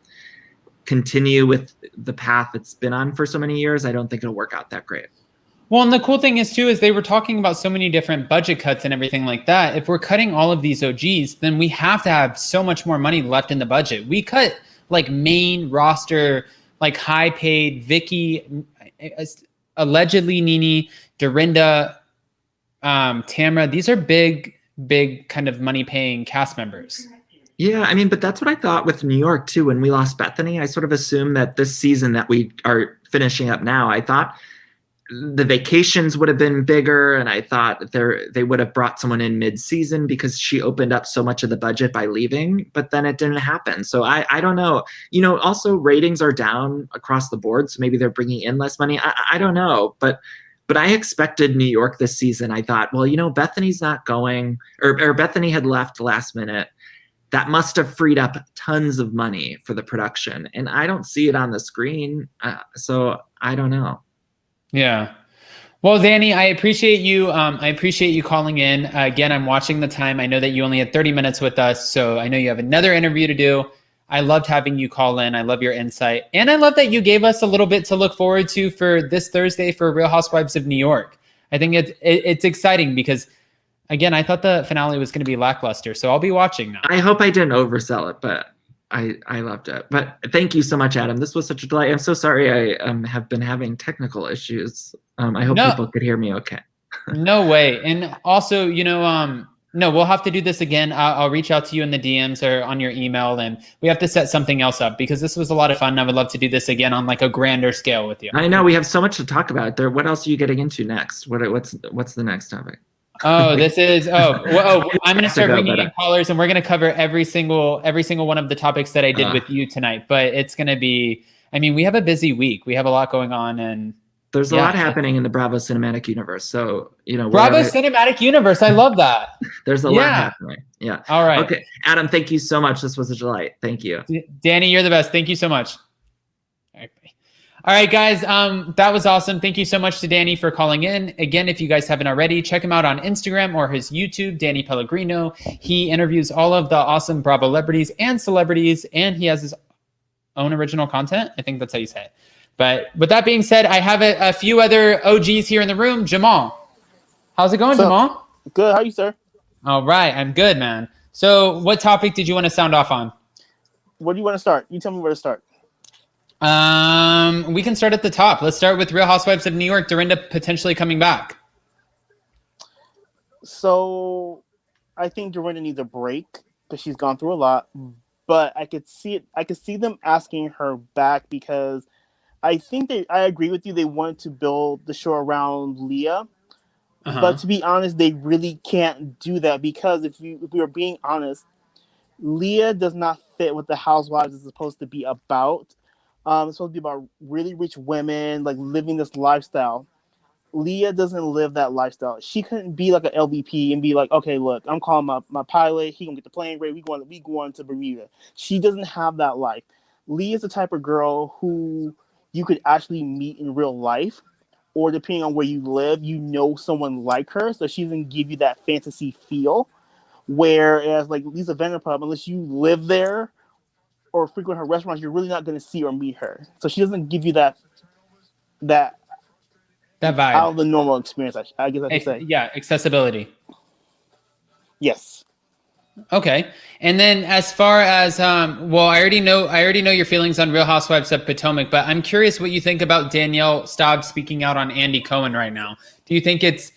continue with the path it's been on for so many years, I don't think it'll work out that great. Well, and the cool thing is too, is they were talking about so many different budget cuts and everything like that. If we're cutting all of these OGs, then we have to have so much more money left in the budget. We cut like main roster, like high paid Vicky, allegedly Nene, Dorinda, Tamra. These are big kind of money paying cast members. Yeah, I mean, but that's what I thought with New York too. When we lost Bethany, I sort of assumed that this season that we are finishing up now, I thought the vacations would have been bigger, and I thought they would have brought someone in mid-season because she opened up so much of the budget by leaving, but then it didn't happen. So I don't know. Also ratings are down across the board, so maybe they're bringing in less money. I don't know, but I expected New York this season. I thought, well, Bethany's not going, or Bethany had left last minute. That must have freed up tons of money for the production, and I don't see it on the screen. So I don't know. Yeah. Well, Danny, I appreciate you. I appreciate you calling in. Again, I'm watching the time. I know that you only had 30 minutes with us, so I know you have another interview to do. I loved having you call in. I love your insight. And I love that you gave us a little bit to look forward to for this Thursday for Real Housewives of New York. I think it's exciting because, again, I thought the finale was going to be lackluster, so I'll be watching now. I hope I didn't oversell it, but I loved it. But thank you so much, Adam. This was such a delight. I'm so sorry I have been having technical issues. I hope people could hear me okay. No way. And also, No, we'll have to do this again. I'll reach out to you in the DMs or on your email, and we have to set something else up because this was a lot of fun. I would love to do this again on like a grander scale with you. I know we have so much to talk about. What else are you getting into next? What's the next topic? I'm going to start bringing in callers, and we're going to cover every single one of the topics that I did with you tonight. But it's going to be, I mean, we have a busy week. We have a lot going on, and there's a lot happening in the Bravo cinematic universe. So, Bravo cinematic universe. I love that. There's a lot happening. Yeah. All right. Okay. Adam, thank you so much. This was a delight. Thank you. Danny, you're the best. Thank you so much. All right, guys. That was awesome. Thank you so much to Danny for calling in. Again, if you guys haven't already, check him out on Instagram or his YouTube, Danny Pellegrino. He interviews all of the awesome Bravo celebrities, and he has his own original content. I think that's how you say it. But with that being said, I have a few other OGs here in the room. Jamal, how's it going, Jamal? Good. How are you, sir? All right. I'm good, man. So what topic did you want to sound off on? Where do you want to start? You tell me where to start. We can start at the top. Let's start with Real Housewives of New York. Dorinda potentially coming back. So I think Dorinda needs a break because she's gone through a lot. But I could see it. I could see them asking her back because I think I agree with you. They wanted to build the show around Leah. But to be honest, they really can't do that because if we are being honest, Leah does not fit what the Housewives is supposed to be about. It's supposed to be about really rich women, like living this lifestyle. Leah doesn't live that lifestyle. She couldn't be like an LVP and be like, okay, look, I'm calling my pilot. He gonna get the plane rate. We going to Bermuda. She doesn't have that life. Leah's the type of girl who you could actually meet in real life, or depending on where you live, someone like her. So she's gonna give you that fantasy feel. Whereas like Lisa Vanderpump, unless you live there or frequent her restaurants, you're really not going to see or meet her. So she doesn't give you that vibe out of the normal experience. I guess I could say. Yeah, accessibility. Yes. Okay, and then as far as I already know your feelings on Real Housewives of Potomac, but I'm curious what you think about Danielle Staub speaking out on Andy Cohen right now. Do you think it's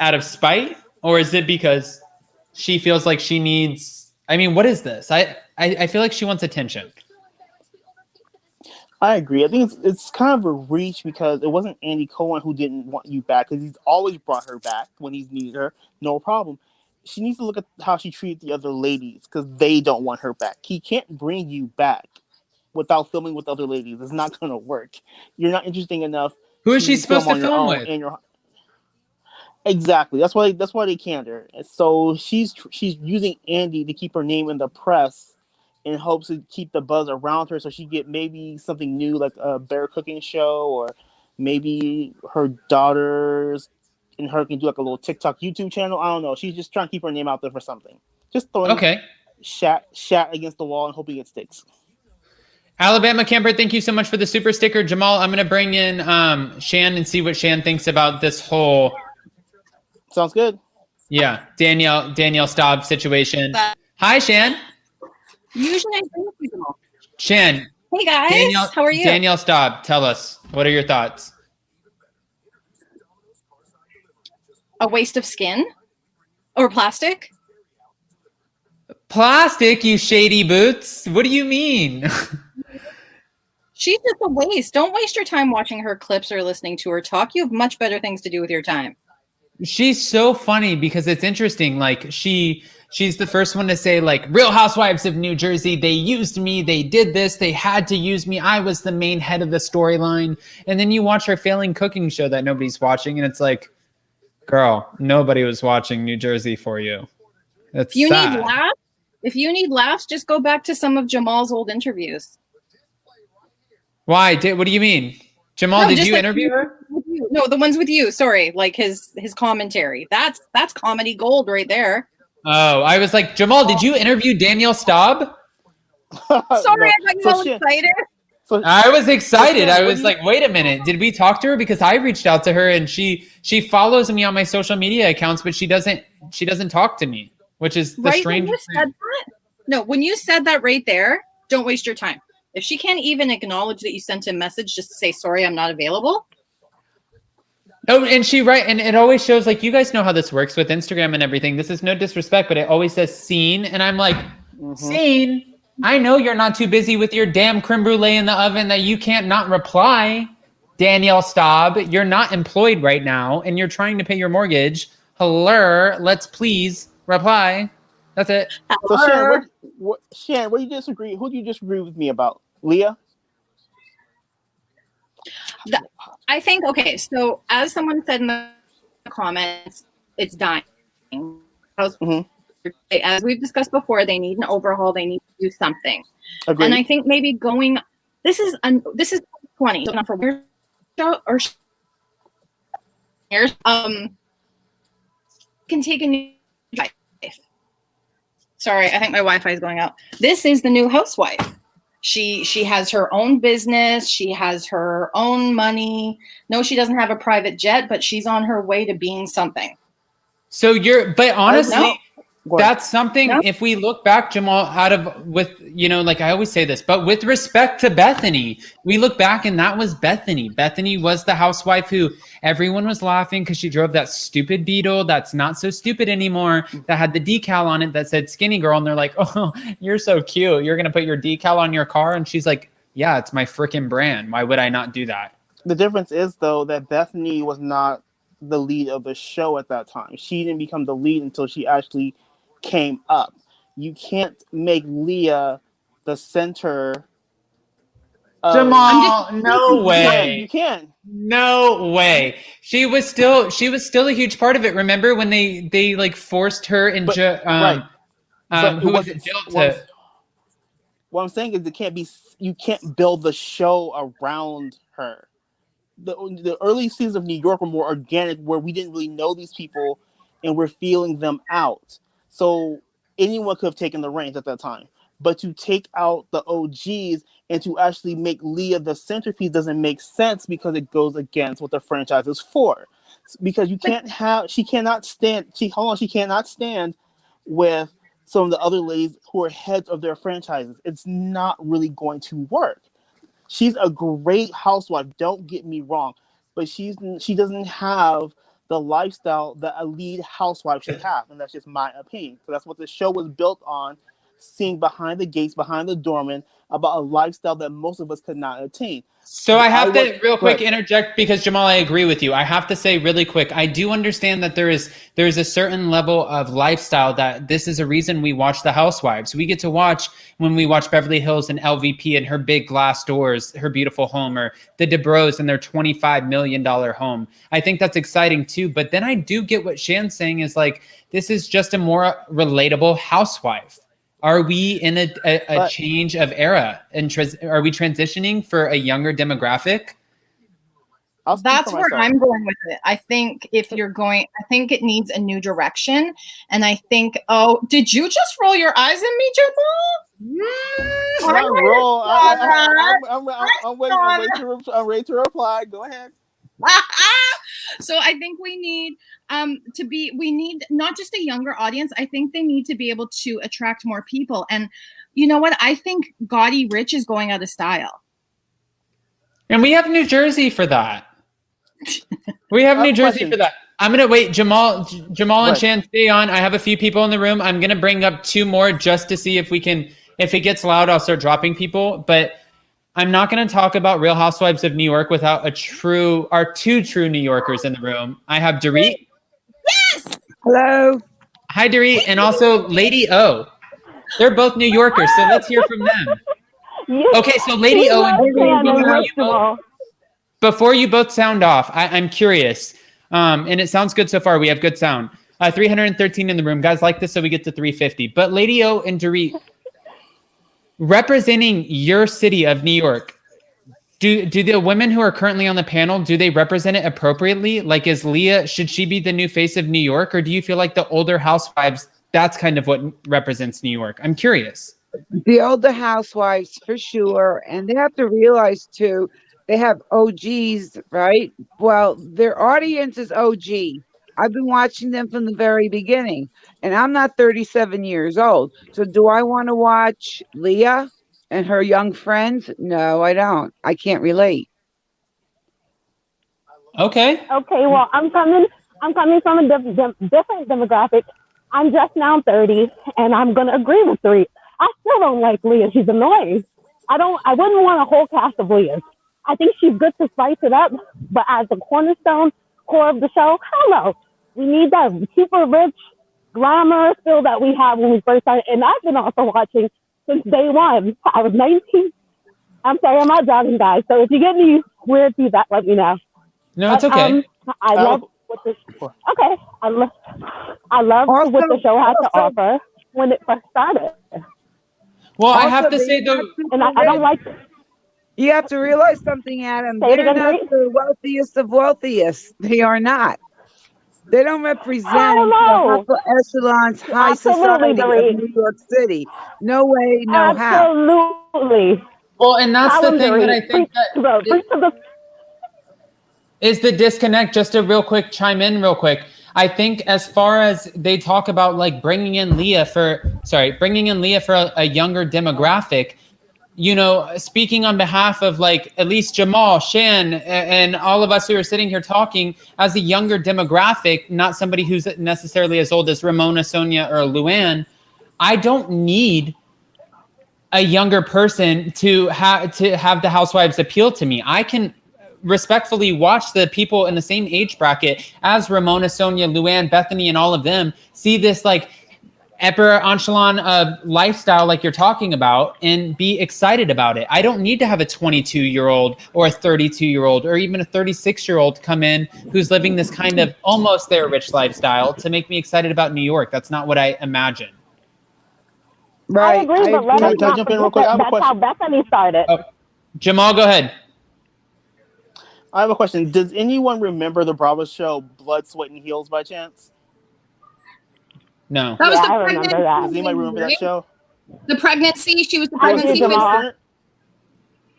out of spite, or is it because she feels like she needs? I mean, what is this? I feel like she wants attention. I agree. I think it's kind of a reach because it wasn't Andy Cohen who didn't want you back because he's always brought her back when he's needed her. No problem. She needs to look at how she treated the other ladies because they don't want her back. He can't bring you back without filming with other ladies. It's not going to work. You're not interesting enough. Who is she supposed to film with? Exactly. That's why they canned her. So she's using Andy to keep her name in the press in hopes to keep the buzz around her so she get maybe something new like a bear cooking show, or maybe her daughters and her can do like a little TikTok YouTube channel. I don't know. She's just trying to keep her name out there for something. Just throwing shat against the wall and hoping it sticks. Alabama Camper, thank you so much for the super sticker. Jamal, I'm going to bring in Shan and see what Shan thinks about this whole... Sounds good. Yeah, Danielle Staub situation. Hi, Shan. Usually I agree with you, Jamal. Shan. Hey guys, how are you? Danielle Staub, tell us, what are your thoughts? A waste of skin or plastic? Plastic, you shady boots. What do you mean? She's just a waste. Don't waste your time watching her clips or listening to her talk. You have much better things to do with your time. She's so funny because it's interesting. Like she's the first one to say like Real Housewives of New Jersey, they used me, they did this, they had to use me. I was the main head of the storyline. And then you watch her failing cooking show that nobody's watching and it's like, girl, nobody was watching New Jersey for you. That's sad. If you need laughs, just go back to some of Jamal's old interviews. Why? What do you mean? Jamal, did you interview her? No, the ones with you. Sorry, like his commentary. That's comedy gold right there. Oh, I was like, Jamal, did you interview Danielle Staub? Sorry, I got you all excited. I was excited. I was like, wait a minute. Did we talk to her? Because I reached out to her and she follows me on my social media accounts, but she doesn't talk to me, which is the strangest thing. When you said that right there, don't waste your time. If she can't even acknowledge that you sent a message just to say, sorry, I'm not available. Oh, and and it always shows, like, you guys know how this works with Instagram and everything. This is no disrespect, but it always says seen, and I'm like, seen? I know you're not too busy with your damn creme brulee in the oven that you can't not reply. Danielle Staub, you're not employed right now, and you're trying to pay your mortgage. Hello, let's please reply. That's it. So Sharon, what do you disagree? Who do you disagree with me about? Leah? I think, okay, so as someone said in the comments, it's dying. As we've discussed before, they need an overhaul. They need to do something. Agreed. And I think maybe this is 20, so not for or years. Can take a new life. Sorry, I think my Wi-Fi is going out. This is the new housewife. She has her own business. She has her own money. No, she doesn't have a private jet, but she's on her way to being something. So but honestly, No. that's something, if we look back, Jamal, like I always say this, but with respect to Bethany, we look back and that was Bethany. Bethany was the housewife who everyone was laughing because she drove that stupid Beetle that's not so stupid anymore, that had the decal on it that said skinny girl. And they're like, oh, you're so cute. You're going to put your decal on your car? And she's like, yeah, it's my freaking brand. Why would I not do that? The difference is, though, that Bethany was not the lead of the show at that time. She didn't become the lead until she actually came up. You can't make Leah the center. Jamal, no way. You can. No way. She was still a huge part of it. Remember when they like forced her and right. who was it? Jill What I'm saying is you can't build the show around her. The early seasons of New York were more organic, where we didn't really know these people and we're feeling them out. So anyone could have taken the reins at that time. But to take out the OGs and to actually make Leah the centerpiece doesn't make sense, because it goes against what the franchise is for. Because she cannot stand with some of the other ladies who are heads of their franchises. It's not really going to work. She's a great housewife, don't get me wrong, but she doesn't have the lifestyle that a lead housewife should have, and that's just my opinion. So that's what the show was built on, seeing behind the gates, behind the doorman, about a lifestyle that most of us could not attain. So I have to real quick interject, because Jamal, I agree with you. I have to say really quick, I do understand that there is a certain level of lifestyle that this is a reason we watch the Housewives. We get to watch when we watch Beverly Hills and LVP and her big glass doors, her beautiful home, or the DeBros and their $25 million home. I think that's exciting too. But then I do get what Shan's saying is like, this is just a more relatable housewife. Are we in a change of era, and are we transitioning for a younger demographic? That's where I'm going with it. I think I think it needs a new direction. And I think, did you just roll your eyes at me, Jamal? I'm ready to reply. Go ahead. So I think we need not just a younger audience. I think they need to be able to attract more people. And you know what? I think Gaudy Rich is going out of style. And we have New Jersey for that. We have New Jersey for that. I'm going to wait. Jamal and Shan, stay on. I have a few people in the room. I'm going to bring up two more just to see if it gets loud, I'll start dropping people. But I'm not going to talk about Real Housewives of New York without our two true New Yorkers in the room. I have Dorit. Yes. Hello. Hi, Dorit. And also Lady O. They're both New Yorkers, so let's hear from them. Yes. Okay, so Lady O and Dorit, before you both sound off, I'm curious. And it sounds good so far. We have good sound. 313 in the room. Guys like this, so we get to 350. But Lady O and Dorit, representing your city of New York, do the women who are currently on the panel, do they represent it appropriately? Like, is Leah, should she be the new face of New York? Or do you feel like the older housewives, that's kind of what represents New York? I'm curious. The older housewives, for sure. And they have to realize, too, they have OGs, right? Well, their audience is OG. I've been watching them from the very beginning, and I'm not 37 years old. So do I want to watch Leah and her young friends? No, I don't. I can't relate. Okay. Okay, well, I'm coming from a different demographic. I'm just now 30, and I'm gonna agree with Three. I still don't like Leah. She's annoying. I wouldn't want a whole cast of Leahs. I think she's good to spice it up, but as the cornerstone core of the show, hell no. We need that super rich glamour feel that we had when we first started. And I've been also watching since day one. I was 19. I'm sorry, I'm not jogging, guys. So if you get any weird feedback, let me know. No, it's okay. I love what this. Okay, I love Also- what the show had to also- offer when it first started, Well, I Also, have to they say not though, super and I don't rich. like. You have to realize something, Adam. Say it They're again, not please. the wealthiest of wealthiest. They are not. They don't represent I don't the know. upper echelons, high Absolutely, society of Doreen. New York City. No way, no how. Absolutely. well, and that's Tell the them, thing that I Doreen. think that Preach to the. is the disconnect. Just to real quick chime in real quick. I think as far as they talk about like bringing in Leah for a younger demographic, you know, speaking on behalf of like at least Jamal, Shan, and all of us who are sitting here talking as a younger demographic, not somebody who's necessarily as old as Ramona, Sonia, or Luann, I don't need a younger person to have the Housewives appeal to me. I can respectfully watch the people in the same age bracket as Ramona, Sonia, Luann, Bethany, and all of them see this like upper echelon of lifestyle like you're talking about and be excited about it. I don't need to have a 22-year-old or a 32-year-old or even a 36-year-old come in who's living this kind of almost their rich lifestyle to make me excited about New York. That's not what I imagine. Right. I agree, but let Can I us not jump in real forget quick? I that have a that's how question. Bethany started. Oh, Jamal, go ahead. I have a question. Does anyone remember the Bravo show Blood, Sweat, and Heels by chance? No. That was Yeah, the I remember that. Does anybody remember that right? show? The pregnancy. She was the I do, pregnancy. Jamal. With,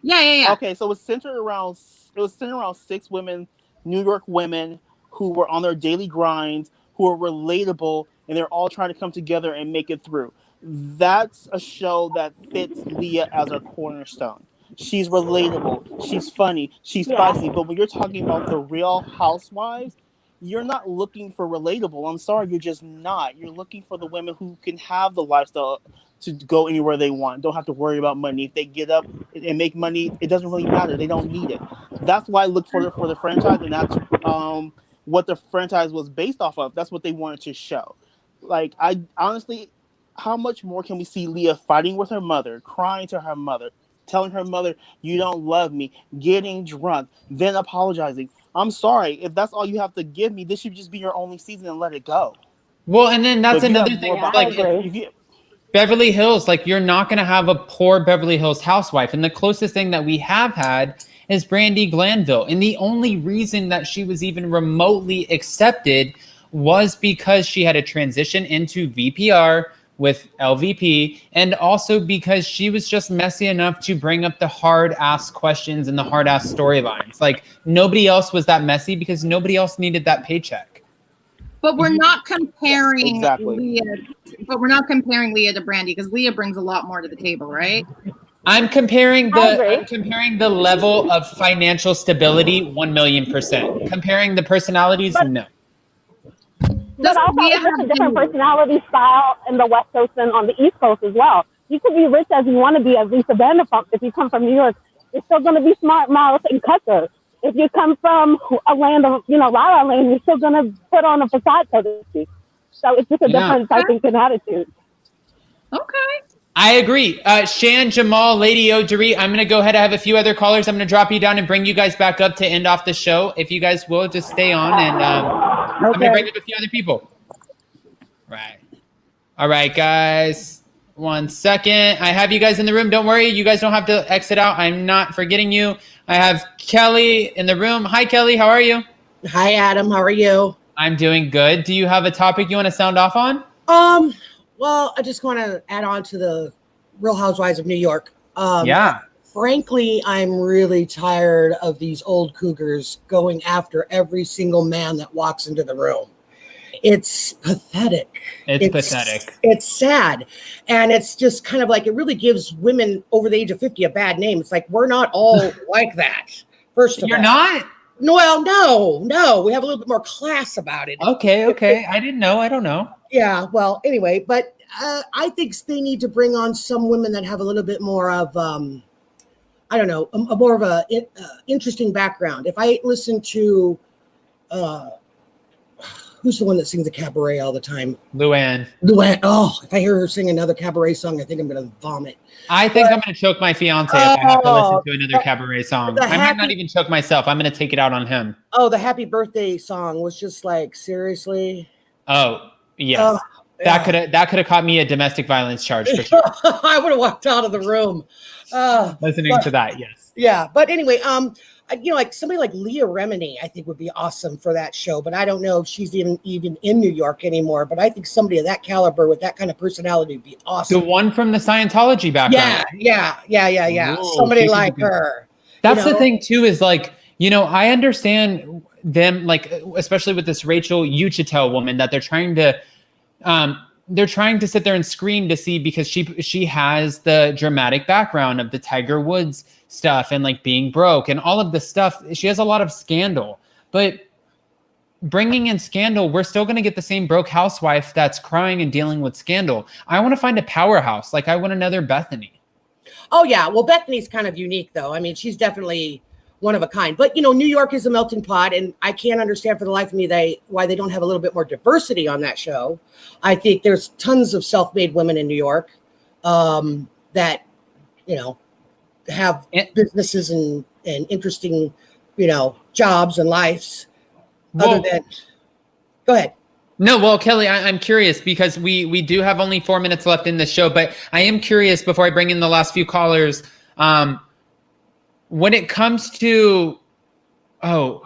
yeah. Okay, so it was centered around 6 women, New York women, who were on their daily grinds, who were relatable, and they're all trying to come together and make it through. That's a show that fits Leah as a cornerstone. She's relatable, she's funny, she's Yeah. spicy, but when you're talking about the Real Housewives, you're not looking for relatable. I'm sorry, you're just not. You're looking for the women who can have the lifestyle to go anywhere they want. Don't have to worry about money. If they get up and make money, it doesn't really matter. They don't need it. That's why I looked for the franchise, and that's what the franchise was based off of. That's what they wanted to show. Like, I honestly, how much more can we see Leah fighting with her mother, crying to her mother, telling her mother, "You don't love me," getting drunk, then apologizing. I'm sorry, if that's all you have to give me, this should just be your only season and let it go. Well, and then that's But if you have another thing. more I Like agree. if you, Beverly Hills, like you're not going to have a poor Beverly Hills housewife. And the closest thing that we have had is Brandy Glanville. And the only reason that she was even remotely accepted was because she had a transition into VPR with LVP, and also because she was just messy enough to bring up the hard ass questions and the hard ass storylines. Like nobody else was that messy because nobody else needed that paycheck. but we're not comparing Exactly. Leah. But we're not comparing Leah to Brandy because Leah brings a lot more to the table, right? I'm comparing I agree. the level of financial stability 1,000,000%. Comparing the personalities, no. But Doesn't also, Leah it's just a have different been- personality style in the West Coast and on the East Coast as well. You could be rich as you want to be, as Lisa Vanderpump. If you come from New York, you're still going to be smart mouth and cutter. If you come from a land of, La La Land, you're still going to put on a facade, so to speak. So it's just a Yeah. difference, I think, in attitude. Okay. I agree. Shan, Jamal, Lady O, Dorit, I'm going to go ahead. I have a few other callers. I'm going to drop you down and bring you guys back up to end off the show. If you guys will, just stay on, and I'm going to bring up a few other people. Right. All right, guys. 1 second. I have you guys in the room. Don't worry. You guys don't have to exit out. I'm not forgetting you. I have Kelly in the room. Hi, Kelly. How are you? Hi, Adam. How are you? I'm doing good. Do you have a topic you want to sound off on? Well, I just want to add on to the Real Housewives of New York. Yeah. Frankly, I'm really tired of these old cougars going after every single man that walks into the room. It's pathetic. It's pathetic. It's sad. And it's just kind of like, it really gives women over the age of 50 a bad name. It's like, we're not all like that. First of all. You're not? Well, no, we have a little bit more class about it. Okay. I didn't know. I don't know. Yeah. Well, anyway, but I think they need to bring on some women that have a little bit more of, I don't know, a more of a interesting background. If I listen to, who's the one that sings the cabaret all the time? Luann. Oh, if I hear her sing another cabaret song, I think I'm going to vomit. I think I'm going to choke my fiance if I have to listen to another cabaret song. I might not even choke myself. I'm going to take it out on him. Oh, the happy birthday song was just like, seriously? Oh, yes. That could have caught me a domestic violence charge for sure. I would have walked out of the room. Listening to that, yes. Yeah, but anyway, like somebody like Leah Remini, I think would be awesome for that show. But I don't know if she's even in New York anymore. But I think somebody of that caliber with that kind of personality would be awesome. The one from the Scientology background. Yeah. Ooh, somebody like her. That's the thing too. Is like, I understand them, like especially with this Rachel Uchitel woman that they're trying to sit there and scream to see because she has the dramatic background of the Tiger Woods stuff and like being broke and all of this stuff. She has a lot of scandal, but bringing in scandal, we're still going to get the same broke housewife that's crying and dealing with scandal. I want to find a powerhouse. Like I want another Bethany. Oh yeah. Well, Bethany's kind of unique though. I mean, she's definitely one of a kind, but New York is a melting pot, and I can't understand for the life of me why they don't have a little bit more diversity on that show. I think there's tons of self-made women in New York that have businesses and interesting jobs and lives. Go ahead. No, well, Kelly, I'm curious because we do have only 4 minutes left in this show, but I am curious before I bring in the last few callers. When it comes to, I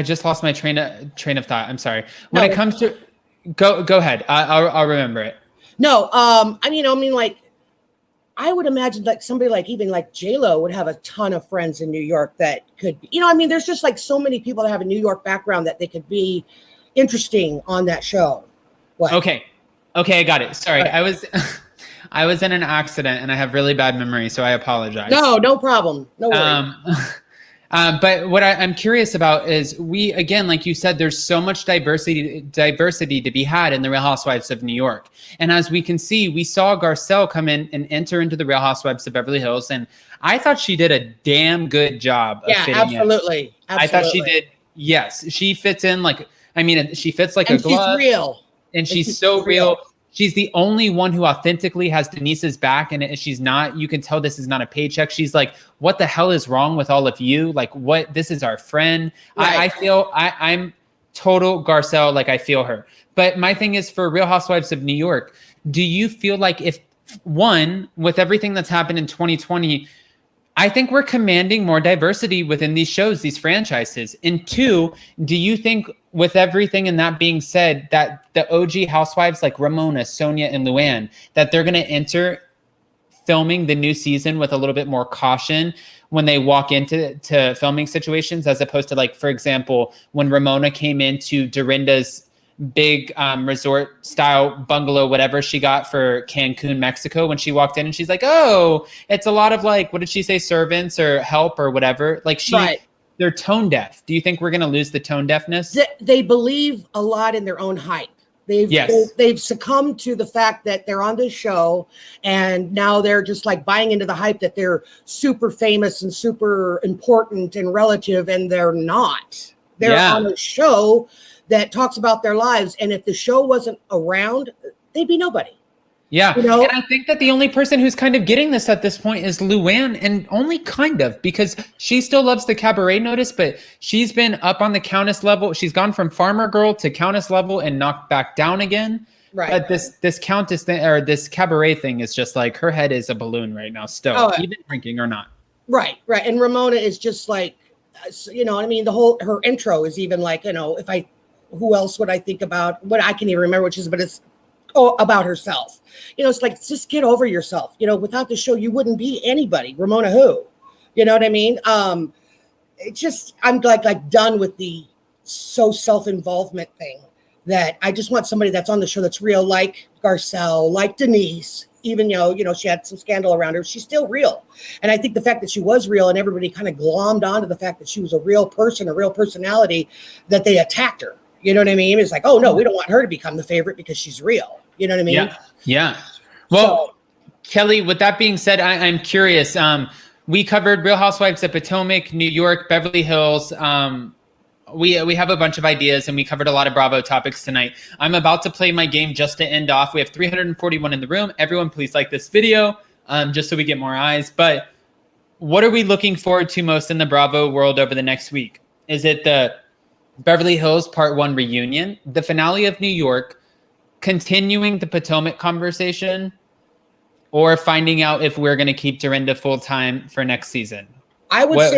just lost my train of thought. I'm sorry. When it comes to, go ahead. I'll remember it. No, I mean, like, I would imagine like somebody like even like J-Lo would have a ton of friends in New York that could, there's just like so many people that have a New York background that they could be interesting on that show. What? Okay, I got it. Sorry, I was in an accident and I have really bad memory, so I apologize. No problem. No worries. But what I'm curious about is again, like you said, there's so much diversity to be had in the Real Housewives of New York. And as we can see, we saw Garcelle come in and enter into the Real Housewives of Beverly Hills. And I thought she did a damn good job of fitting absolutely. in. I thought she did. Yes, she fits in she fits like a glove. She's real. And she's so real. She's the only one who authentically has Denise's back, and she's not, you can tell this is not a paycheck. She's like, what the hell is wrong with all of you? Like, what? This is our friend. Right. I'm total Garcelle, like I feel her. But my thing is for Real Housewives of New York, do you feel like with everything that's happened in 2020, I think we're commanding more diversity within these shows, these franchises. And two, do you think with everything and that being said, that the OG housewives like Ramona, Sonia, and Luann, that they're going to enter filming the new season with a little bit more caution when they walk into filming situations, as opposed to like, for example, when Ramona came into Dorinda's big resort style bungalow, whatever she got for Cancun, Mexico, when she walked in and she's like, oh, it's a lot of like, what did she say? Servants or help or whatever. Like they're tone deaf. Do you think we're going to lose the tone deafness? They believe a lot in their own hype. They've succumbed to the fact that they're on this show and now they're just like buying into the hype that they're super famous and super important and relative, and they're not. They're on a show that talks about their lives, and if the show wasn't around, they'd be nobody. Yeah. And I think that the only person who's kind of getting this at this point is Luann, and only kind of, because she still loves the cabaret notice, but she's been up on the Countess level. She's gone from farmer girl to Countess level and knocked back down again. Right. But this Countess thing, or this cabaret thing, is just like, her head is a balloon right now still, even drinking or not. Right. And Ramona is just like, her intro is even like, who else would I think about? What I can even remember, but it's about herself. It's like, just get over yourself. Without the show, you wouldn't be anybody. Ramona who? You know what I mean? It's just, I'm like done with the self-involvement thing that I just want somebody that's on the show that's real, like Garcelle, like Denise. Even though, she had some scandal around her, she's still real. And I think the fact that she was real and everybody kind of glommed onto the fact that she was a real person, a real personality, that they attacked her. You know what I mean? It's like, oh no, we don't want her to become the favorite because she's real. You know what I mean? Yeah. Yeah. Well, Kelly, with that being said, I'm curious. We covered Real Housewives of Potomac, New York, Beverly Hills. We have a bunch of ideas, and we covered a lot of Bravo topics tonight. I'm about to play my game just to end off. We have 341 in the room. Everyone, please like this video, just so we get more eyes. But what are we looking forward to most in the Bravo world over the next week? Is it the Beverly Hills Part 1 reunion, the finale of New York, continuing the Potomac conversation, or finding out if we're going to keep Dorinda full-time for next season? I would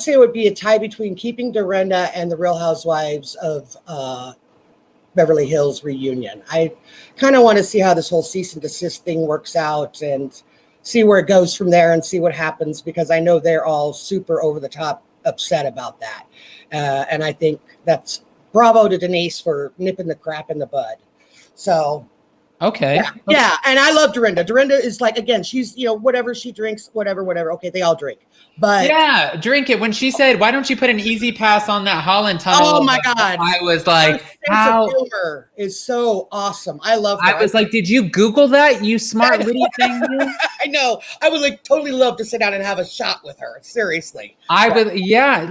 say it would be a tie between keeping Dorinda and the Real Housewives of Beverly Hills reunion. I kind of want to see how this whole cease and desist thing works out and see where it goes from there and see what happens, because I know they're all super over the top upset about that. And I think that's bravo to Denise for nipping the crap in the bud. So okay. Yeah. And I love Dorinda. Dorinda is like, again, she's, whatever she drinks, whatever. Okay, they all drink. But yeah, drink it. When she said, "Why don't you put an easy pass on that Holland tunnel?" Oh my God. I was like, her sense of humor is so awesome. I love her. I was like, did you Google that, you smart witty thing? I know. I would totally love to sit down and have a shot with her. Seriously. I would,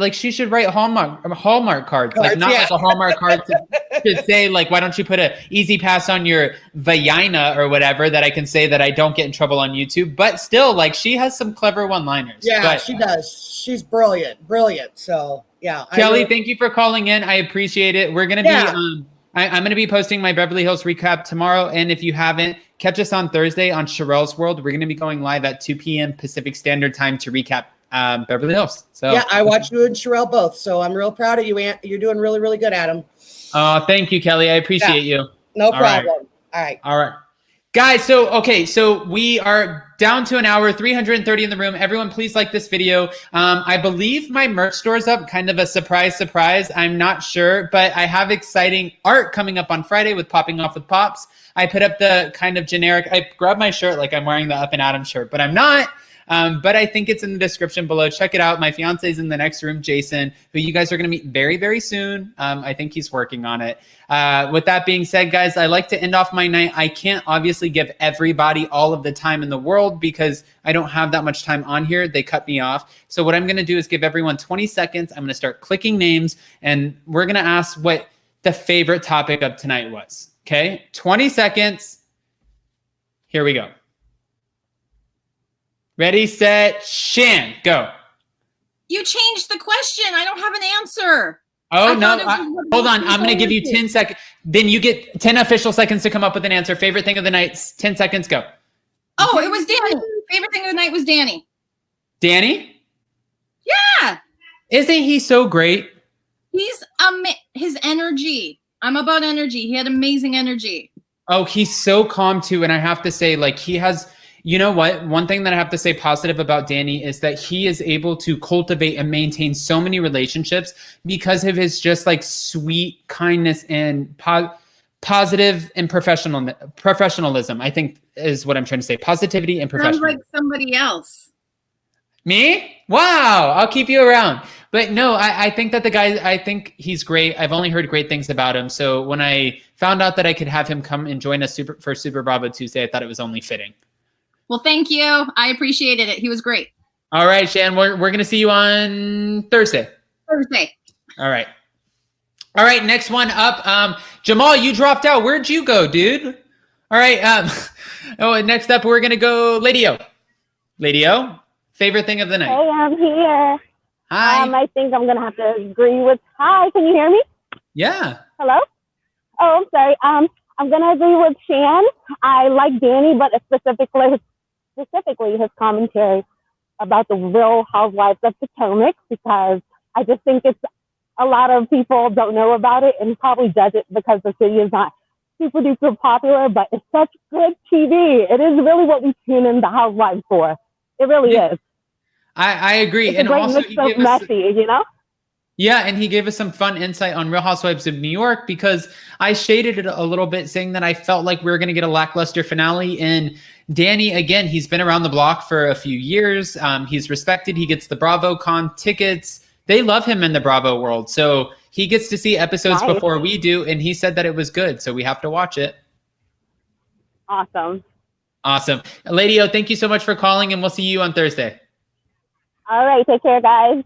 like she should write Hallmark cards. Like not like a Hallmark card to say like, why don't you put an easy pass on your vagina or whatever, that I can say that I don't get in trouble on YouTube. But still, like, she has some clever one-liners. Yeah, she does. She's brilliant. So yeah. Kelly, thank you for calling in. I appreciate it. We're gonna be I'm going to be posting my Beverly Hills recap tomorrow. And if you haven't, catch us on Thursday on Sherelle's World. We're going to be going live at 2 p.m. Pacific Standard Time to recap Beverly Hills. So yeah, I watched you and Sherelle both. So I'm real proud of you, Aunt. You're doing really, really good, Adam. Thank you, Kelly. I appreciate you. No problem. All right. Guys, so we are down to an hour, 330 in the room. Everyone, please like this video. I believe my merch store's up, kind of a surprise. I'm not sure, but I have exciting art coming up on Friday with Popping Off with Pops. I put up the kind of generic, I grabbed my shirt like I'm wearing the Up and Adam shirt, but I'm not. But I think it's in the description below. Check it out. My fiance's in the next room, Jason, who you guys are going to meet very, very soon. I think he's working on it. With that being said, guys, I like to end off my night. I can't obviously give everybody all of the time in the world because I don't have that much time on here. They cut me off. So what I'm going to do is give everyone 20 seconds. I'm going to start clicking names, and we're going to ask what the favorite topic of tonight was. Okay, 20 seconds. Here we go. Ready, set, Shan, go. You changed the question. I don't have an answer. Oh, no. Hold on. I'm going to give you 10 seconds. Then you get 10 official seconds to come up with an answer. Favorite thing of the night, 10 seconds, go. Oh, it was Danny. Favorite thing of the night was Danny. Danny? Yeah. Isn't he so great? He's his energy. I'm about energy. He had amazing energy. Oh, he's so calm too. And I have to say, like, he has... You know what? One thing that I have to say positive about Danny is that he is able to cultivate and maintain so many relationships because of his just like sweet kindness and positive and professionalism. I think is what I'm trying to say. Positivity and professionalism. Sounds like somebody else. Me? Wow. I'll keep you around. But no, I think that the guy, I think he's great. I've only heard great things about him. So when I found out that I could have him come and join us for Super Bravo Tuesday, I thought it was only fitting. Well, thank you. I appreciated it. He was great. All right, Shan, we're going to see you on Thursday. All right. Next one up. Jamal, you dropped out. Where'd you go, dude? All right. Next up, we're going to go Lady-O, favorite thing of the night. Hey, I'm here. Hi. I think I'm going to have to agree with, hi, can you hear me? Yeah. Hello? Oh, I'm sorry. I'm going to agree with Shan. I like Danny, but specifically his commentary about the Real Housewives of Potomac, because I just think it's a lot of people don't know about it and probably judge it because the city is not super duper popular, but it's such good TV. It is really what we tune in the Housewives for. It really is. I agree. It's a great mix of messy, you know? Yeah, and he gave us some fun insight on Real Housewives of New York because I shaded it a little bit, saying that I felt like we were going to get a lackluster finale. And Danny, again, he's been around the block for a few years. He's respected. He gets the BravoCon tickets. They love him in the Bravo world. So he gets to see episodes Nice. before we do. And he said that it was good. So we have to watch it. Awesome. Awesome. Lady O, thank you so much for calling, and we'll see you on Thursday. All right. Take care, guys.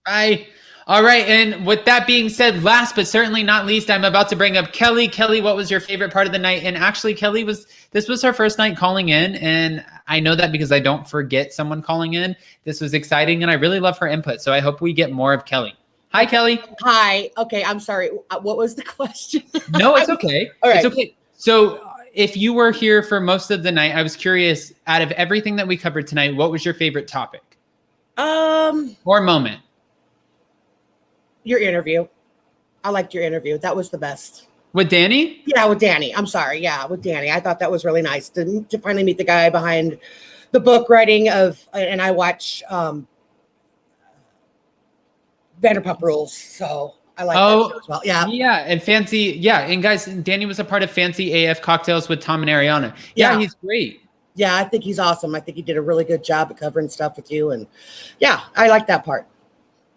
Bye. All right. And with that being said, last but certainly not least, I'm about to bring up Kelly. Kelly, what was your favorite part of the night? And actually, Kelly, this was her first night calling in. And I know that because I don't forget someone calling in. This was exciting, and I really love her input. So I hope we get more of Kelly. Hi, Kelly. Hi. Okay, I'm sorry. What was the question? No, it's okay. All right. It's okay. So if you were here for most of the night, I was curious, out of everything that we covered tonight, what was your favorite topic? Or moment? Your interview. I liked your interview. That was the best. With Danny? Yeah, with Danny. I'm sorry. Yeah, with Danny. I thought that was really nice to finally meet the guy behind the book writing of, and I watch Vanderpump Rules. So I like that show as well. Yeah. Yeah. And Fancy. Yeah. And guys, Danny was a part of Fancy AF Cocktails with Tom and Ariana. Yeah, he's great. Yeah, I think he's awesome. I think he did a really good job at covering stuff with you. And yeah, I like that part.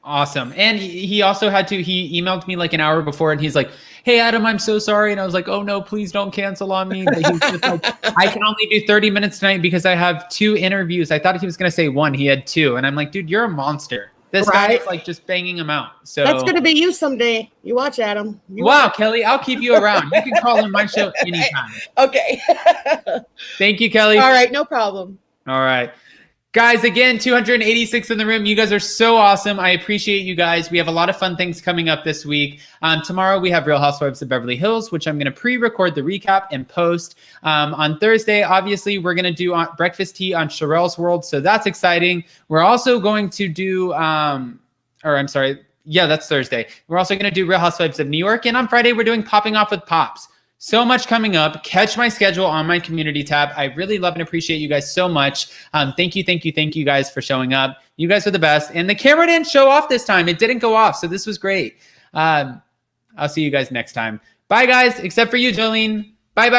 Awesome. And he also he emailed me like an hour before, and he's like, "Hey, Adam, I'm so sorry." And I was like, "Oh no, please don't cancel on me." But he was just like, "I can only do 30 minutes tonight because I have 2 interviews." I thought he was going to say 1. He had 2. And I'm like, dude, you're a monster. This guy is like just banging them out. So that's going to be you someday. You watch, Adam. Wow, Kelly, I'll keep you around. You can call on my show anytime. Okay. Thank you, Kelly. All right. No problem. All right. Guys, again, 286 in the room. You guys are so awesome. I appreciate you guys. We have a lot of fun things coming up this week. Tomorrow, we have Real Housewives of Beverly Hills, which I'm going to pre-record the recap and post. On Thursday, obviously, we're going to do breakfast tea on Sherelle's World, so that's exciting. We're also going to do, that's Thursday. We're also going to do Real Housewives of New York, and on Friday, we're doing Popping Off with Pops. So much coming up. Catch my schedule on my community tab. I really love and appreciate you guys so much. Thank you guys for showing up. You guys are the best. And the camera didn't show off this time. It didn't go off, so this was great. I'll see you guys next time. Bye, guys, except for you, Jolene. Bye.